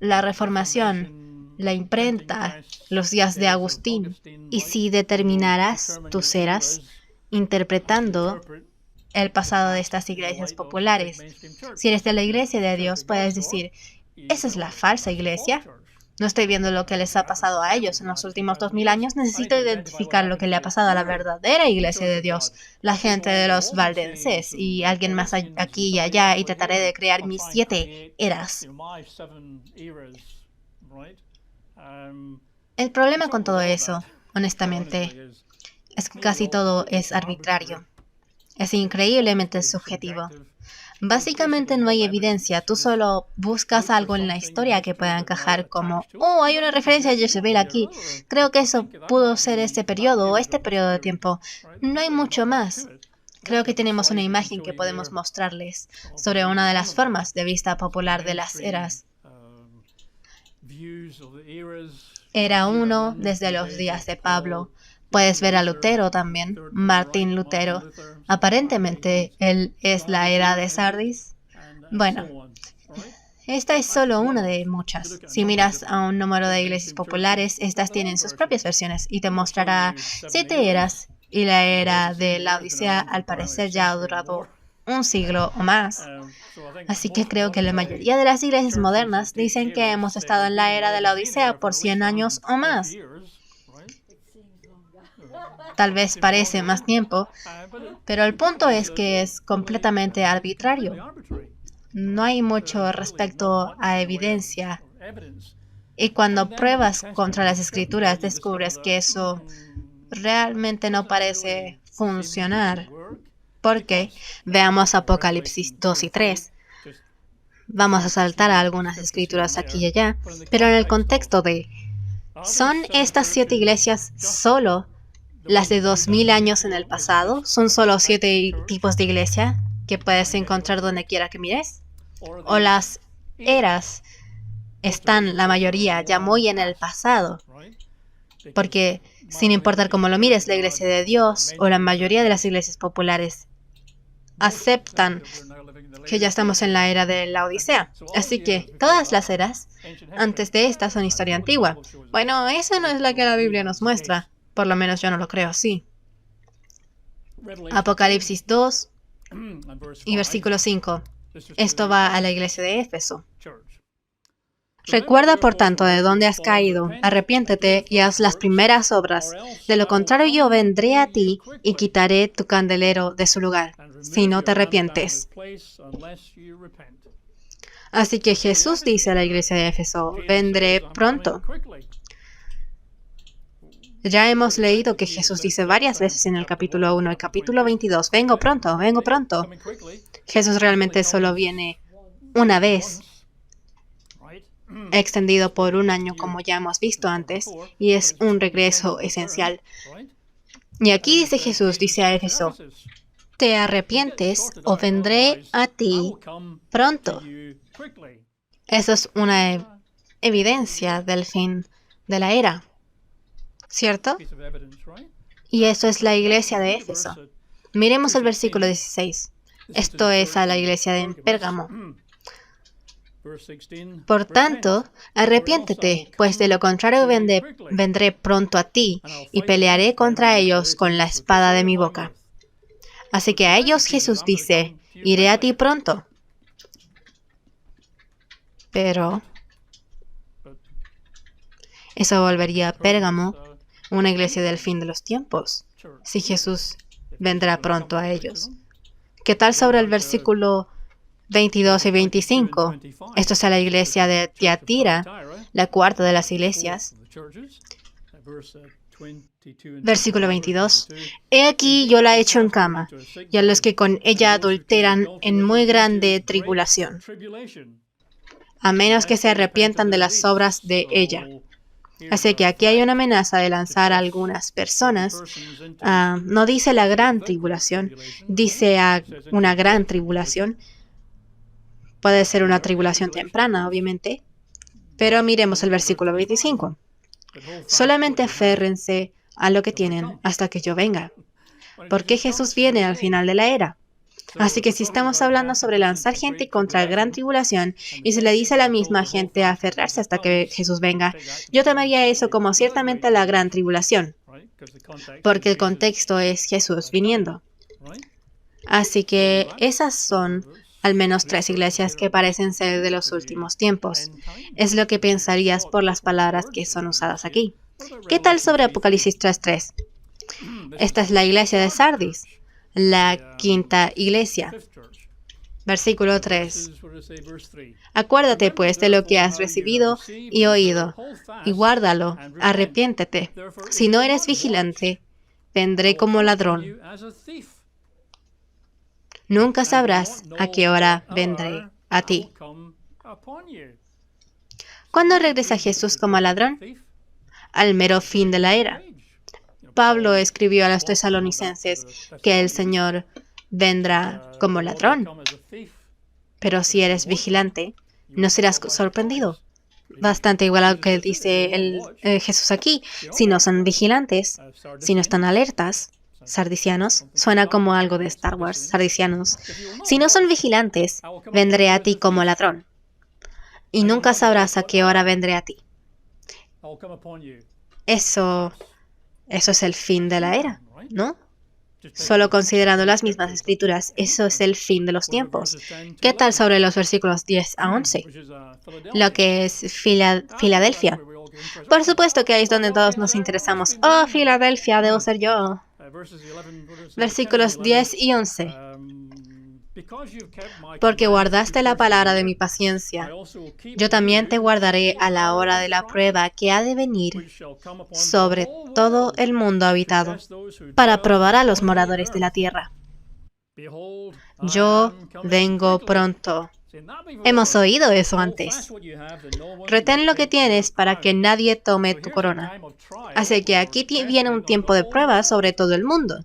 la Reformación, la imprenta, los días de Agustín. Y si determinaras tus eras interpretando el pasado de estas iglesias populares, si eres de la iglesia de Dios, puedes decir, ¿esa es la falsa iglesia? No estoy viendo lo que les ha pasado a ellos en los últimos 2000 años. Necesito identificar lo que le ha pasado a la verdadera iglesia de Dios, la gente de los valdenses y alguien más aquí y allá, y trataré de crear mis 7 eras. El problema con todo eso, honestamente, es que casi todo es arbitrario. Es increíblemente subjetivo. Básicamente no hay evidencia, tú solo buscas algo en la historia que pueda encajar como, oh, hay una referencia a Jezebel aquí, creo que eso pudo ser este periodo o este periodo de tiempo. No hay mucho más. Creo que tenemos una imagen que podemos mostrarles sobre una de las formas de vista popular de las eras. Era 1 desde los días de Pablo, Puedes ver a Lutero también, Martín Lutero. Aparentemente, él es la era de Sardis. Bueno, esta es solo una de muchas. Si miras a un número de iglesias populares, estas tienen sus propias versiones y te mostrará 7 eras, y la era de la Odisea al parecer ya ha durado un siglo o más. Así que creo que la mayoría de las iglesias modernas dicen que hemos estado en la era de la Odisea por 100 años o más. Tal vez parece más tiempo, pero el punto es que es completamente arbitrario. No hay mucho respecto a evidencia. Y cuando pruebas contra las escrituras, descubres que eso realmente no parece funcionar. Porque veamos Apocalipsis 2 y 3. Vamos a saltar a algunas escrituras aquí y allá, pero en el contexto de, ¿son estas 7 iglesias solo las de 2000 años en el pasado? ¿Son solo 7 tipos de iglesia que puedes encontrar donde quiera que mires? ¿O las eras están, la mayoría, ya muy en el pasado? Porque, sin importar cómo lo mires, la iglesia de Dios o la mayoría de las iglesias populares aceptan que ya estamos en la era de la Odisea. Así que todas las eras antes de esta son historia antigua. Bueno, esa no es la que la Biblia nos muestra. Por lo menos yo no lo creo así. Apocalipsis 2 y versículo 5. Esto va a la iglesia de Éfeso. Recuerda, por tanto, de dónde has caído, arrepiéntete y haz las primeras obras. De lo contrario, yo vendré a ti y quitaré tu candelero de su lugar, si no te arrepientes. Así que Jesús dice a la iglesia de Éfeso, vendré pronto. Ya hemos leído que Jesús dice varias veces en el capítulo 1 y capítulo 22, vengo pronto, vengo pronto. Jesús realmente solo viene una vez, extendido por un año como ya hemos visto antes, y es un regreso esencial. Y aquí dice Jesús, dice a Éfeso, ¿te arrepientes o vendré a ti pronto? Eso es una evidencia del fin de la era, ¿cierto? Y eso es la iglesia de Éfeso. Miremos el versículo 16. Esto es a la iglesia de Pérgamo. Por tanto, arrepiéntete, pues de lo contrario vendré pronto a ti y pelearé contra ellos con la espada de mi boca. Así que a ellos Jesús dice, iré a ti pronto. Pero eso volvería a Pérgamo, una iglesia del fin de los tiempos, si Jesús vendrá pronto a ellos. ¿Qué tal sobre el versículo 22 y 25? Esto es a la iglesia de Tiatira, la cuarta de las iglesias. Versículo 22. He aquí yo la echo en cama, y a los que con ella adulteran en muy grande tribulación, a menos que se arrepientan de las obras de ella. Así que aquí hay una amenaza de lanzar a algunas personas. No dice la gran tribulación, dice a una gran tribulación. Puede ser una tribulación temprana, obviamente. Pero miremos el versículo 25. Solamente aférrense a lo que tienen hasta que yo venga. Porque Jesús viene al final de la era. Así que si estamos hablando sobre lanzar gente contra la gran tribulación y se le dice a la misma gente a aferrarse hasta que Jesús venga, yo tomaría eso como ciertamente la gran tribulación, porque el contexto es Jesús viniendo. Así que esas son al menos 3 iglesias que parecen ser de los últimos tiempos. Es lo que pensarías por las palabras que son usadas aquí. ¿Qué tal sobre Apocalipsis 3:3? Esta es la iglesia de Sardis, la quinta iglesia. Versículo 3. Acuérdate pues de lo que has recibido y oído, y guárdalo, arrepiéntete. Si no eres vigilante, vendré como ladrón. Nunca sabrás a qué hora vendré a ti. ¿Cuándo regresa Jesús como ladrón? Al mero fin de la era. Pablo escribió a los tesalonicenses que el Señor vendrá como ladrón. Pero si eres vigilante, no serás sorprendido. bastante igual a lo que dice Jesús aquí. Si no son vigilantes, si no están alertas, sardicianos, suena como algo de Star Wars, sardicianos. Si no son vigilantes, vendré a ti como ladrón, y nunca sabrás a qué hora vendré a ti. Eso es el fin de la era, ¿no? Solo considerando las mismas escrituras, eso es el fin de los tiempos. ¿Qué tal sobre los versículos 10 a 11? Lo que es Filadelfia. Por supuesto que ahí es donde todos nos interesamos. Oh, Filadelfia, debo ser yo. Versículos 10 y 11. Porque guardaste la palabra de mi paciencia, yo también te guardaré a la hora de la prueba que ha de venir sobre todo el mundo habitado, para probar a los moradores de la tierra. Yo vengo pronto. Hemos oído eso antes. Retén lo que tienes para que nadie tome tu corona. Así que aquí viene un tiempo de prueba sobre todo el mundo.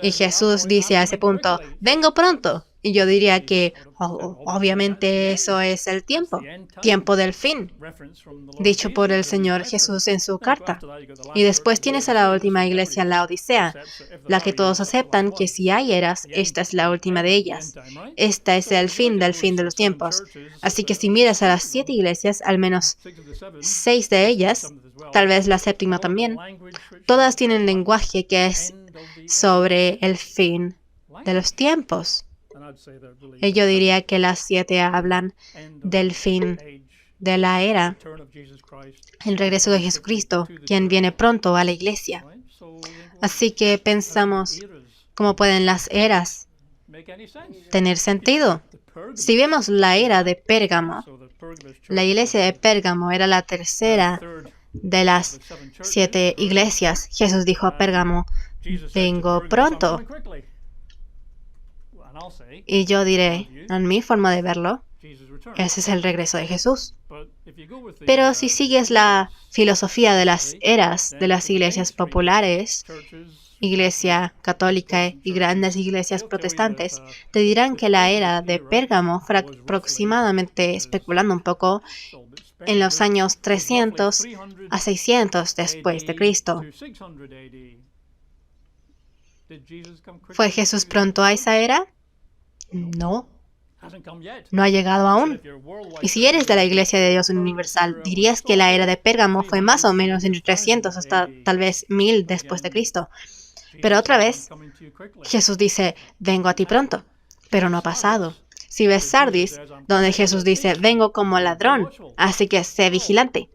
Y Jesús dice a ese punto, vengo pronto. Y yo diría que obviamente eso es el tiempo del fin, dicho por el Señor Jesús en su carta. Y después tienes a la última iglesia, la Odisea, la que todos aceptan que si hay eras, esta es la última de ellas. Esta es el fin de los tiempos. Así que si miras a las 7 iglesias, al menos 6 de ellas, tal vez la séptima también, todas tienen lenguaje que es sobre el fin de los tiempos. Y yo diría que las 7 hablan del fin de la era, el regreso de Jesucristo, quien viene pronto a la iglesia. Así que pensamos, ¿cómo pueden las eras tener sentido? Si vemos la era de Pérgamo, la iglesia de Pérgamo era la tercera de las 7 iglesias. Jesús dijo a Pérgamo, vengo pronto. Y yo diré, en mi forma de verlo, ese es el regreso de Jesús. Pero si sigues la filosofía de las eras de las iglesias populares, iglesia católica y grandes iglesias protestantes, te dirán que la era de Pérgamo fue aproximadamente, especulando un poco, en los años 300 a 600 después de Cristo. ¿Fue Jesús pronto a esa era? No. No ha llegado aún. Y si eres de la Iglesia de Dios Universal, dirías que la era de Pérgamo fue más o menos entre 300 hasta tal vez 1000 después de Cristo. Pero otra vez, Jesús dice, vengo a ti pronto, pero no ha pasado. Si ves Sardis, donde Jesús dice, vengo como ladrón, así que sé vigilante.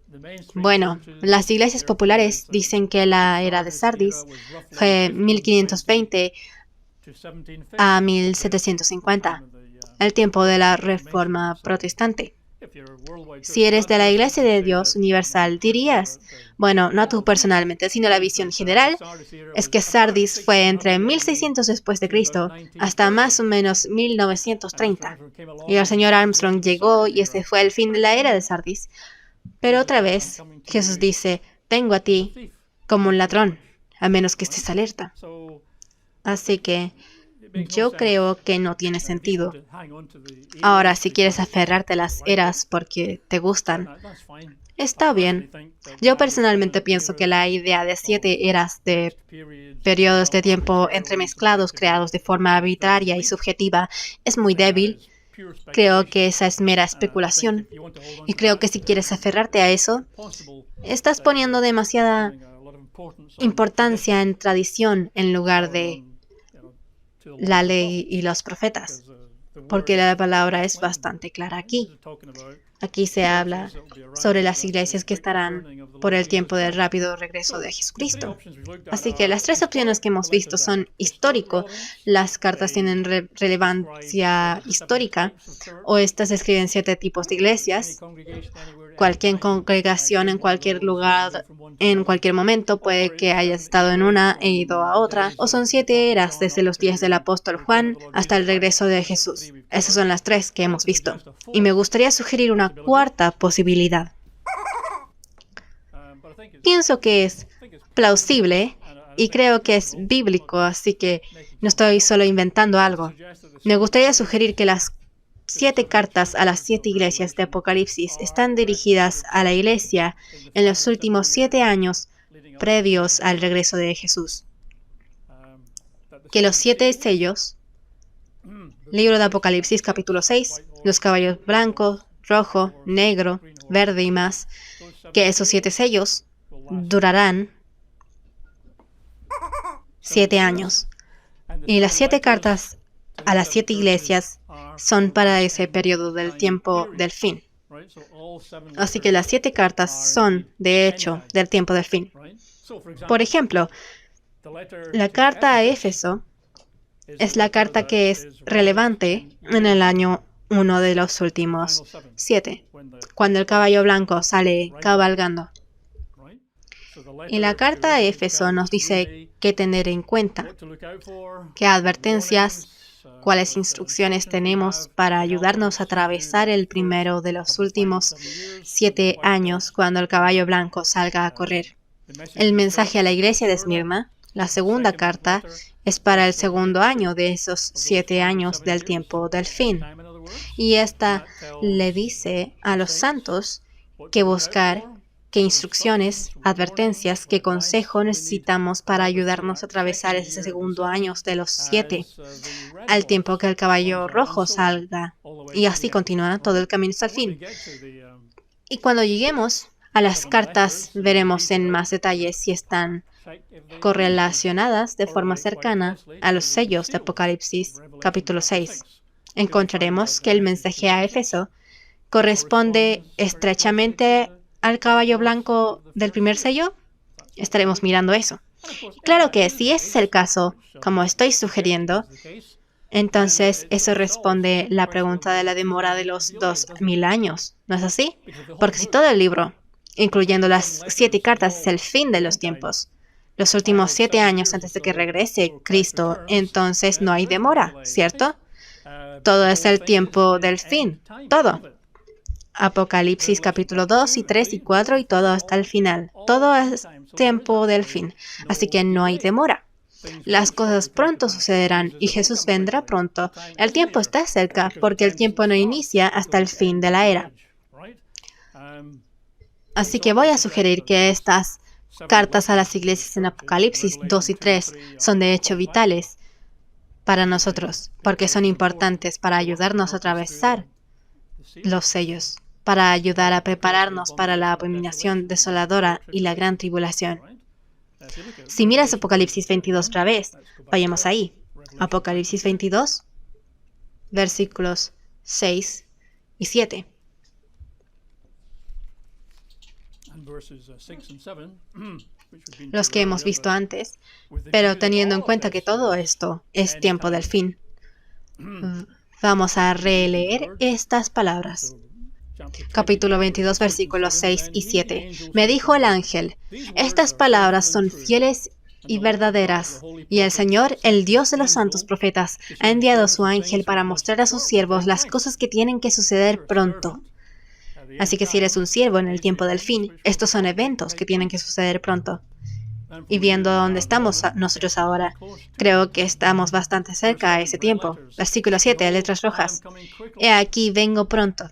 Bueno, las iglesias populares dicen que la era de Sardis fue 1520 a 1750, el tiempo de la Reforma Protestante. Si eres de la Iglesia de Dios Universal, dirías, bueno, no tú personalmente, sino la visión general, es que Sardis fue entre 1600 después de Cristo hasta más o menos 1930. Y el señor Armstrong llegó y ese fue el fin de la era de Sardis. Pero otra vez, Jesús dice, vengo a ti como un ladrón, a menos que estés alerta. Así que yo creo que no tiene sentido. Ahora, si quieres aferrarte a las eras porque te gustan, está bien. Yo personalmente pienso que la idea de 7 eras de periodos de tiempo entremezclados creados de forma arbitraria y subjetiva es muy débil. Creo que esa es mera especulación. Y creo que si quieres aferrarte a eso, estás poniendo demasiada importancia en tradición en lugar de la ley y los profetas, porque la palabra es bastante clara aquí. Aquí se habla sobre las iglesias que estarán por el tiempo del rápido regreso de Jesucristo. Así que las 3 opciones que hemos visto son histórico, las cartas tienen relevancia histórica, o estas describen 7 tipos de iglesias. Cualquier congregación en cualquier lugar, en cualquier momento, puede que hayas estado en una e ido a otra, o son 7 eras desde los días del apóstol Juan hasta el regreso de Jesús. Esas son las 3 que hemos visto. Y me gustaría sugerir una 4ª posibilidad. Pienso que es plausible y creo que es bíblico, así que no estoy solo inventando algo. Me gustaría sugerir que las 7 cartas a las 7 iglesias de Apocalipsis están dirigidas a la iglesia en los últimos 7 años previos al regreso de Jesús. Que los 7 sellos, libro de Apocalipsis capítulo 6, los caballos blanco, rojo, negro, verde y más, que esos 7 sellos durarán 7 años. Y las 7 cartas a las 7 iglesias son para ese periodo del tiempo del fin. Así que las 7 cartas son, de hecho, del tiempo del fin. Por ejemplo, la carta a Éfeso es la carta que es relevante en el año 1 de los últimos 7, cuando el caballo blanco sale cabalgando. Y la carta a Éfeso nos dice qué tener en cuenta, qué advertencias, cuáles instrucciones tenemos para ayudarnos a atravesar el primero de los últimos 7 años cuando el caballo blanco salga a correr. El mensaje a la iglesia de Esmirna, la segunda carta, es para el segundo año de esos 7 años del tiempo del fin. Y esta le dice a los santos qué buscar, qué instrucciones, advertencias, qué consejo necesitamos para ayudarnos a atravesar ese segundo año de los 7, al tiempo que el caballo rojo salga. Y así continúa todo el camino hasta el fin. Y cuando lleguemos a las cartas, veremos en más detalle si están correlacionadas de forma cercana a los sellos de Apocalipsis capítulo 6. Encontraremos que el mensaje a Éfeso corresponde estrechamente al caballo blanco del primer sello. Estaremos mirando eso. Claro que si ese es el caso, como estoy sugiriendo, entonces eso responde la pregunta de la demora de los 2000 años. ¿No es así? Porque si todo el libro, incluyendo las 7 cartas, es el fin de los tiempos, los últimos 7 años antes de que regrese Cristo, entonces no hay demora, ¿cierto? Todo es el tiempo del fin, todo. Apocalipsis capítulo 2 y 3 y 4 y todo hasta el final. Todo es tiempo del fin, así que no hay demora. Las cosas pronto sucederán y Jesús vendrá pronto. El tiempo está cerca porque el tiempo no inicia hasta el fin de la era. Así que voy a sugerir que estas cartas a las iglesias en Apocalipsis 2 y 3 son de hecho vitales para nosotros, porque son importantes para ayudarnos a atravesar los sellos, para ayudar a prepararnos para la abominación desoladora y la gran tribulación. Si miras Apocalipsis 22 otra vez, vayamos ahí. Apocalipsis 22, versículos 6 y 7. Los que hemos visto antes, pero teniendo en cuenta que todo esto es tiempo del fin, vamos a releer estas palabras. Capítulo 22, versículos 6 y 7. Me dijo el ángel, estas palabras son fieles y verdaderas, y el Señor, el Dios de los santos profetas, ha enviado a su ángel para mostrar a sus siervos las cosas que tienen que suceder pronto. Así que si eres un siervo en el tiempo del fin, estos son eventos que tienen que suceder pronto. Y viendo dónde estamos nosotros ahora, creo que estamos bastante cerca a ese tiempo. Versículo 7, letras rojas. He aquí, vengo pronto.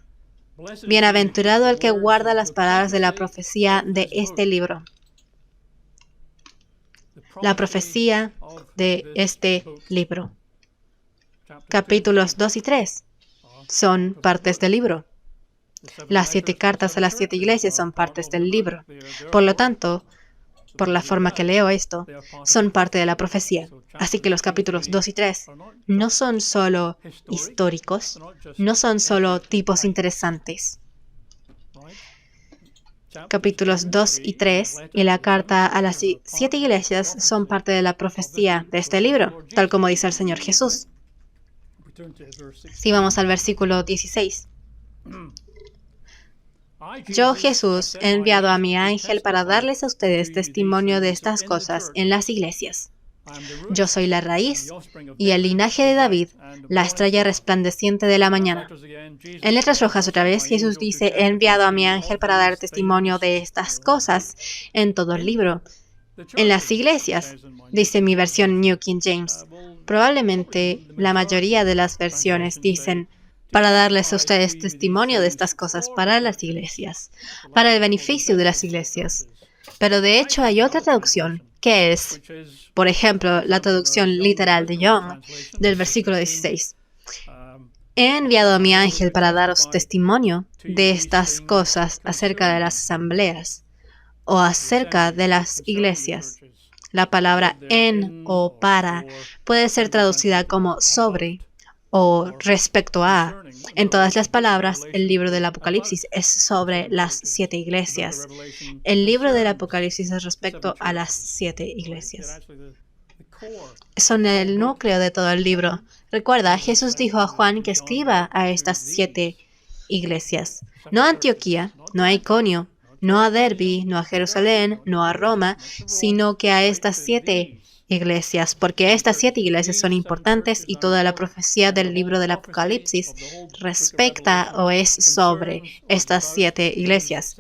Bienaventurado el que guarda las palabras de la profecía de este libro. La profecía de este libro. Capítulos 2 y 3 son partes del libro. Las 7 cartas a las 7 iglesias son partes del libro. Por lo tanto, por la forma que leo esto, son parte de la profecía. Así que los capítulos 2 y 3 no son solo históricos, no son solo tipos interesantes. Capítulos 2 y 3 y la carta a las 7 iglesias son parte de la profecía de este libro, tal como dice el Señor Jesús. Si vamos al versículo 16. Yo, Jesús, he enviado a mi ángel para darles a ustedes testimonio de estas cosas en las iglesias. Yo soy la raíz y el linaje de David, la estrella resplandeciente de la mañana. En letras rojas otra vez, Jesús dice, he enviado a mi ángel para dar testimonio de estas cosas en todo el libro. En las iglesias, dice mi versión New King James. Probablemente la mayoría de las versiones dicen para darles a ustedes testimonio de estas cosas para las iglesias, para el beneficio de las iglesias. Pero de hecho hay otra traducción, que es, por ejemplo, la traducción literal de Young, del versículo 16. He enviado a mi ángel para daros testimonio de estas cosas acerca de las asambleas o acerca de las iglesias. La palabra en o para puede ser traducida como sobre o respecto a. En todas las palabras, el libro del Apocalipsis es sobre las 7 iglesias. El libro del Apocalipsis es respecto a las 7 iglesias. Son el núcleo de todo el libro. Recuerda, Jesús dijo a Juan que escriba a estas 7 iglesias. No a Antioquía, no a Iconio, no a Derbe, no a Jerusalén, no a Roma, sino que a estas 7 iglesias, porque estas 7 iglesias son importantes y toda la profecía del libro del Apocalipsis respecta o es sobre estas 7 iglesias.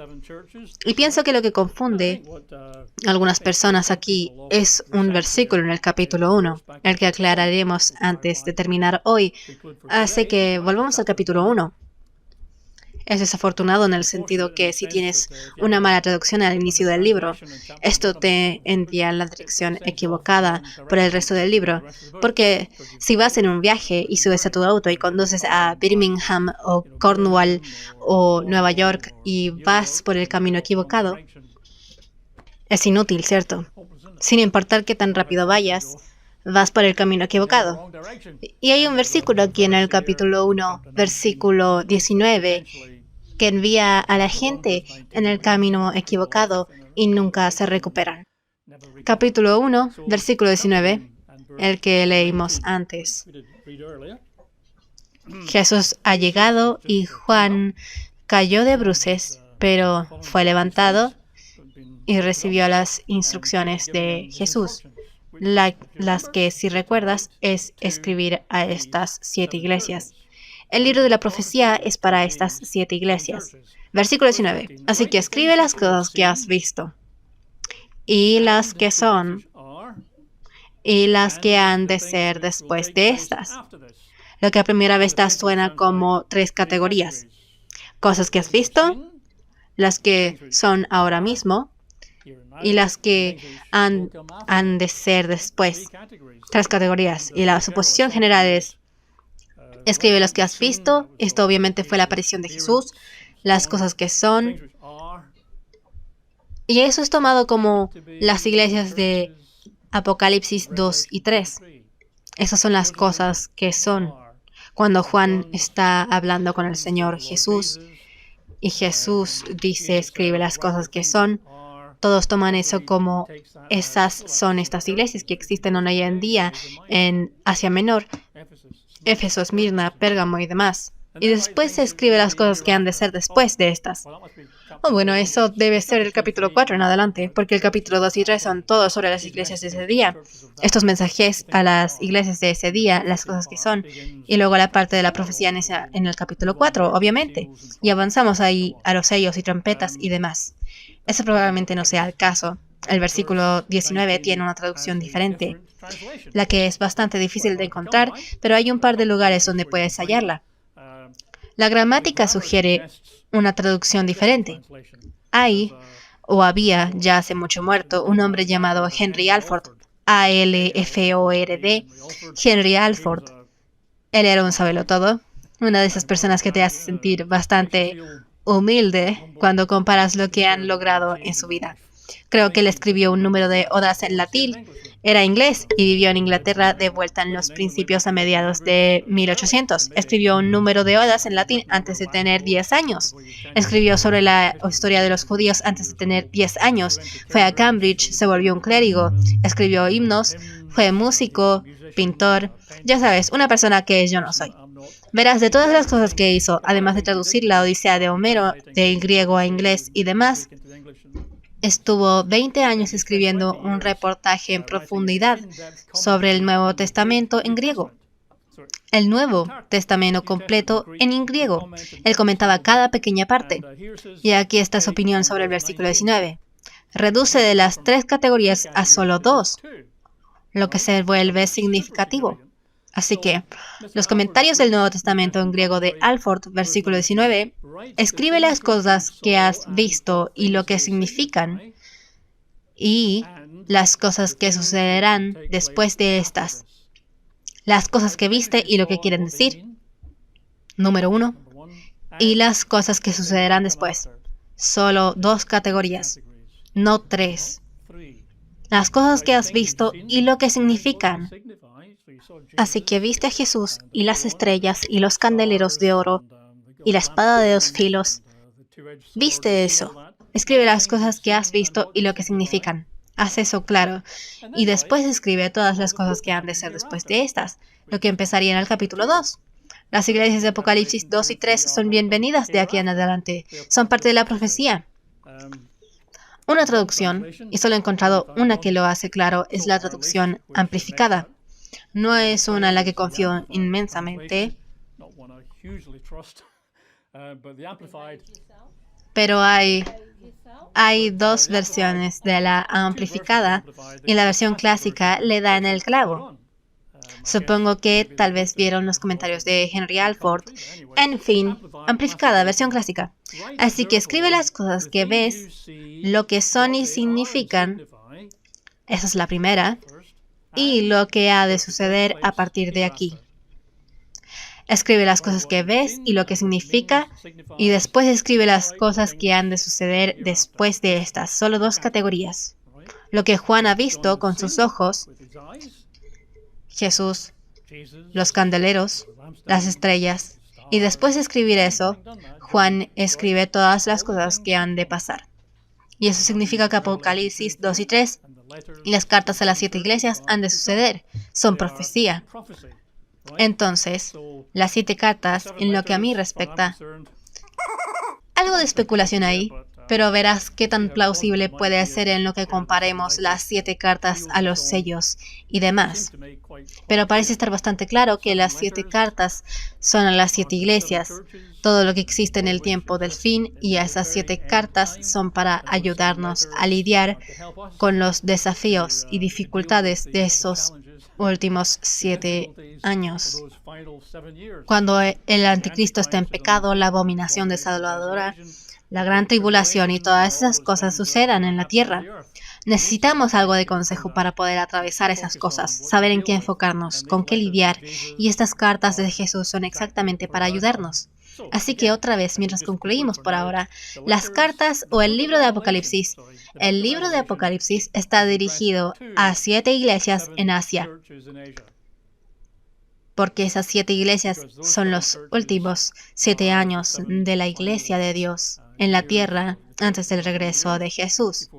Y pienso que lo que confunde a algunas personas aquí es un versículo en el capítulo 1, el que aclararemos antes de terminar hoy. Así que volvamos al capítulo 1. Es desafortunado en el sentido que si tienes una mala traducción al inicio del libro, esto te envía en la dirección equivocada por el resto del libro. Porque si vas en un viaje y subes a tu auto y conduces a Birmingham o Cornwall o Nueva York y vas por el camino equivocado, es inútil, ¿cierto? Sin importar qué tan rápido vayas, vas por el camino equivocado. Y hay un versículo aquí en el capítulo 1, versículo 19, que envía a la gente en el camino equivocado y nunca se recuperan. Capítulo 1, versículo 19, el que leímos antes. Jesús ha llegado y Juan cayó de bruces, pero fue levantado y recibió las instrucciones de Jesús. Las que, si recuerdas, es escribir a estas 7 iglesias. El libro de la profecía es para estas 7 iglesias. Versículo 19. Así que escribe las cosas que has visto, y las que son, y las que han de ser después de estas. Lo que a primera vista suena como 3 categorías. Cosas que has visto, las que son ahora mismo, y las que han de ser después. 3 categorías. Y la suposición general es, escribe los que has visto. Esto obviamente fue la aparición de Jesús. Las cosas que son. Y eso es tomado como las iglesias de Apocalipsis 2 y 3. Esas son las cosas que son. Cuando Juan está hablando con el Señor Jesús y Jesús dice, escribe las cosas que son, todos toman eso como esas son estas iglesias que existen hoy en día en Asia Menor, Éfeso, Esmirna, Pérgamo y demás. Y después se escribe las cosas que han de ser después de estas. Bueno, eso debe ser el capítulo 4 en adelante, porque el capítulo 2 y 3 son todos sobre las iglesias de ese día. Estos mensajes a las iglesias de ese día, las cosas que son, y luego la parte de la profecía en el capítulo 4, obviamente. Y avanzamos ahí a los sellos y trompetas y demás. Eso probablemente no sea el caso. El versículo 19 tiene una traducción diferente, la que es bastante difícil de encontrar, pero hay un par de lugares donde puedes hallarla. La gramática sugiere una traducción diferente. Hay, o había, ya hace mucho muerto, un hombre llamado Henry Alford, A-L-F-O-R-D, Henry Alford. Él era un sabelotodo, una de esas personas que te hace sentir bastante humilde cuando comparas lo que han logrado en su vida. Creo que él escribió un número de odas en latín. Era inglés y vivió en Inglaterra de vuelta en los principios a mediados de 1800. Escribió un número de odas en latín antes de tener 10 años. Escribió sobre la historia de los judíos antes de tener 10 años. Fue a Cambridge, se volvió un clérigo. Escribió himnos, fue músico, pintor. Ya sabes, una persona que yo no soy. Verás, de todas las cosas que hizo, además de traducir la Odisea de Homero de griego a inglés y demás, estuvo 20 años escribiendo un reportaje en profundidad sobre el Nuevo Testamento en griego. El Nuevo Testamento completo en griego. Él comentaba cada pequeña parte. Y aquí está su opinión sobre el versículo 19. Reduce de las 3 categorías a solo 2, lo que se vuelve significativo. Así que, los comentarios del Nuevo Testamento en griego de Alford, versículo 19, escribe las cosas que has visto y lo que significan, y las cosas que sucederán después de estas. Las cosas que viste y lo que quieren decir, número 1, y las cosas que sucederán después. Solo 2 categorías, no 3. Las cosas que has visto y lo que significan. Así que viste a Jesús y las estrellas y los candeleros de oro y la espada de 2 filos. Viste eso. Escribe las cosas que has visto y lo que significan. Haz eso claro. Y después escribe todas las cosas que han de ser después de estas, lo que empezaría en el capítulo 2. Las iglesias de Apocalipsis 2 y 3 son bienvenidas de aquí en adelante. Son parte de la profecía. Una traducción, y solo he encontrado una que lo hace claro, es la traducción amplificada. No es una en la que confío inmensamente, pero hay 2 versiones de la amplificada y la versión clásica le da en el clavo. Supongo que tal vez vieron los comentarios de Henry Alford. En fin, amplificada, versión clásica. Así que escribe las cosas que ves, lo que son y significan. Esa es la primera. Y lo que ha de suceder a partir de aquí. Escribe las cosas que ves y lo que significa, y después escribe las cosas que han de suceder después de estas. Solo 2 categorías. Lo que Juan ha visto con sus ojos, Jesús, los candeleros, las estrellas, y después de escribir eso, Juan escribe todas las cosas que han de pasar. Y eso significa que Apocalipsis 2 y 3 y las cartas a las 7 iglesias han de suceder. Son profecía. Entonces, las 7 cartas, en lo que a mí respecta, algo de especulación ahí, pero verás qué tan plausible puede ser en lo que comparemos las 7 cartas a los sellos y demás. Pero parece estar bastante claro que las 7 cartas son a las 7 iglesias, todo lo que existe en el tiempo del fin, y esas 7 cartas son para ayudarnos a lidiar con los desafíos y dificultades de esos últimos 7 años. Cuando el anticristo está en pecado, la abominación desoladora, la gran tribulación y todas esas cosas sucedan en la tierra. Necesitamos algo de consejo para poder atravesar esas cosas, saber en qué enfocarnos, con qué lidiar, y estas cartas de Jesús son exactamente para ayudarnos. Así que otra vez, mientras concluimos por ahora, las cartas o el libro de Apocalipsis. El libro de Apocalipsis está dirigido a 7 iglesias en Asia, porque esas 7 iglesias son los últimos 7 años de la iglesia de Dios en la tierra antes del regreso de Jesús.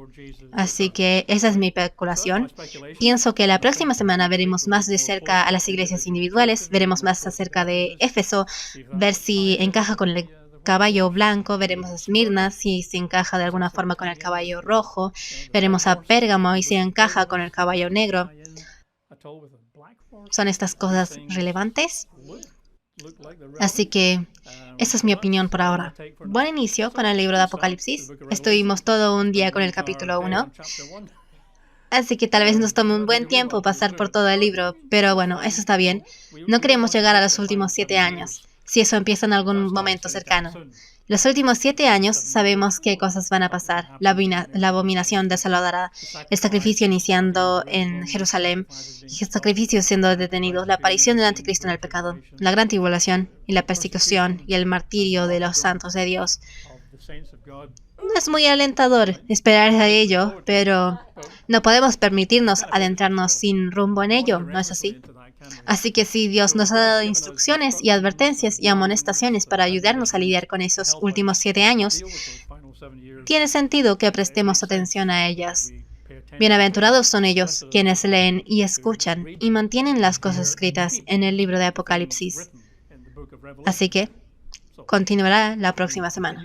Así que esa es mi especulación. Pienso que la próxima semana veremos más de cerca a las iglesias individuales, veremos más acerca de Éfeso, ver si encaja con el caballo blanco, veremos a Esmirna si se encaja de alguna forma con el caballo rojo, veremos a Pérgamo y si encaja con el caballo negro. ¿Son estas cosas relevantes? Así que esa es mi opinión por ahora. Buen inicio con el libro de Apocalipsis. Estuvimos todo un día con el capítulo 1. Así que tal vez nos tome un buen tiempo pasar por todo el libro, pero bueno, eso está bien. No queremos llegar a los últimos 7 años, si eso empieza en algún momento cercano. Los últimos 7 años sabemos qué cosas van a pasar. La abominación desoladora, el sacrificio iniciando en Jerusalén, el sacrificio siendo detenido, la aparición del anticristo en el pecado, la gran tribulación y la persecución y el martirio de los santos de Dios. No es muy alentador esperar a ello, pero no podemos permitirnos adentrarnos sin rumbo en ello, ¿no es así? Así que si Dios nos ha dado instrucciones y advertencias y amonestaciones para ayudarnos a lidiar con esos últimos 7 años, tiene sentido que prestemos atención a ellas. Bienaventurados son ellos quienes leen y escuchan y mantienen las cosas escritas en el libro de Apocalipsis. Así que continuará la próxima semana.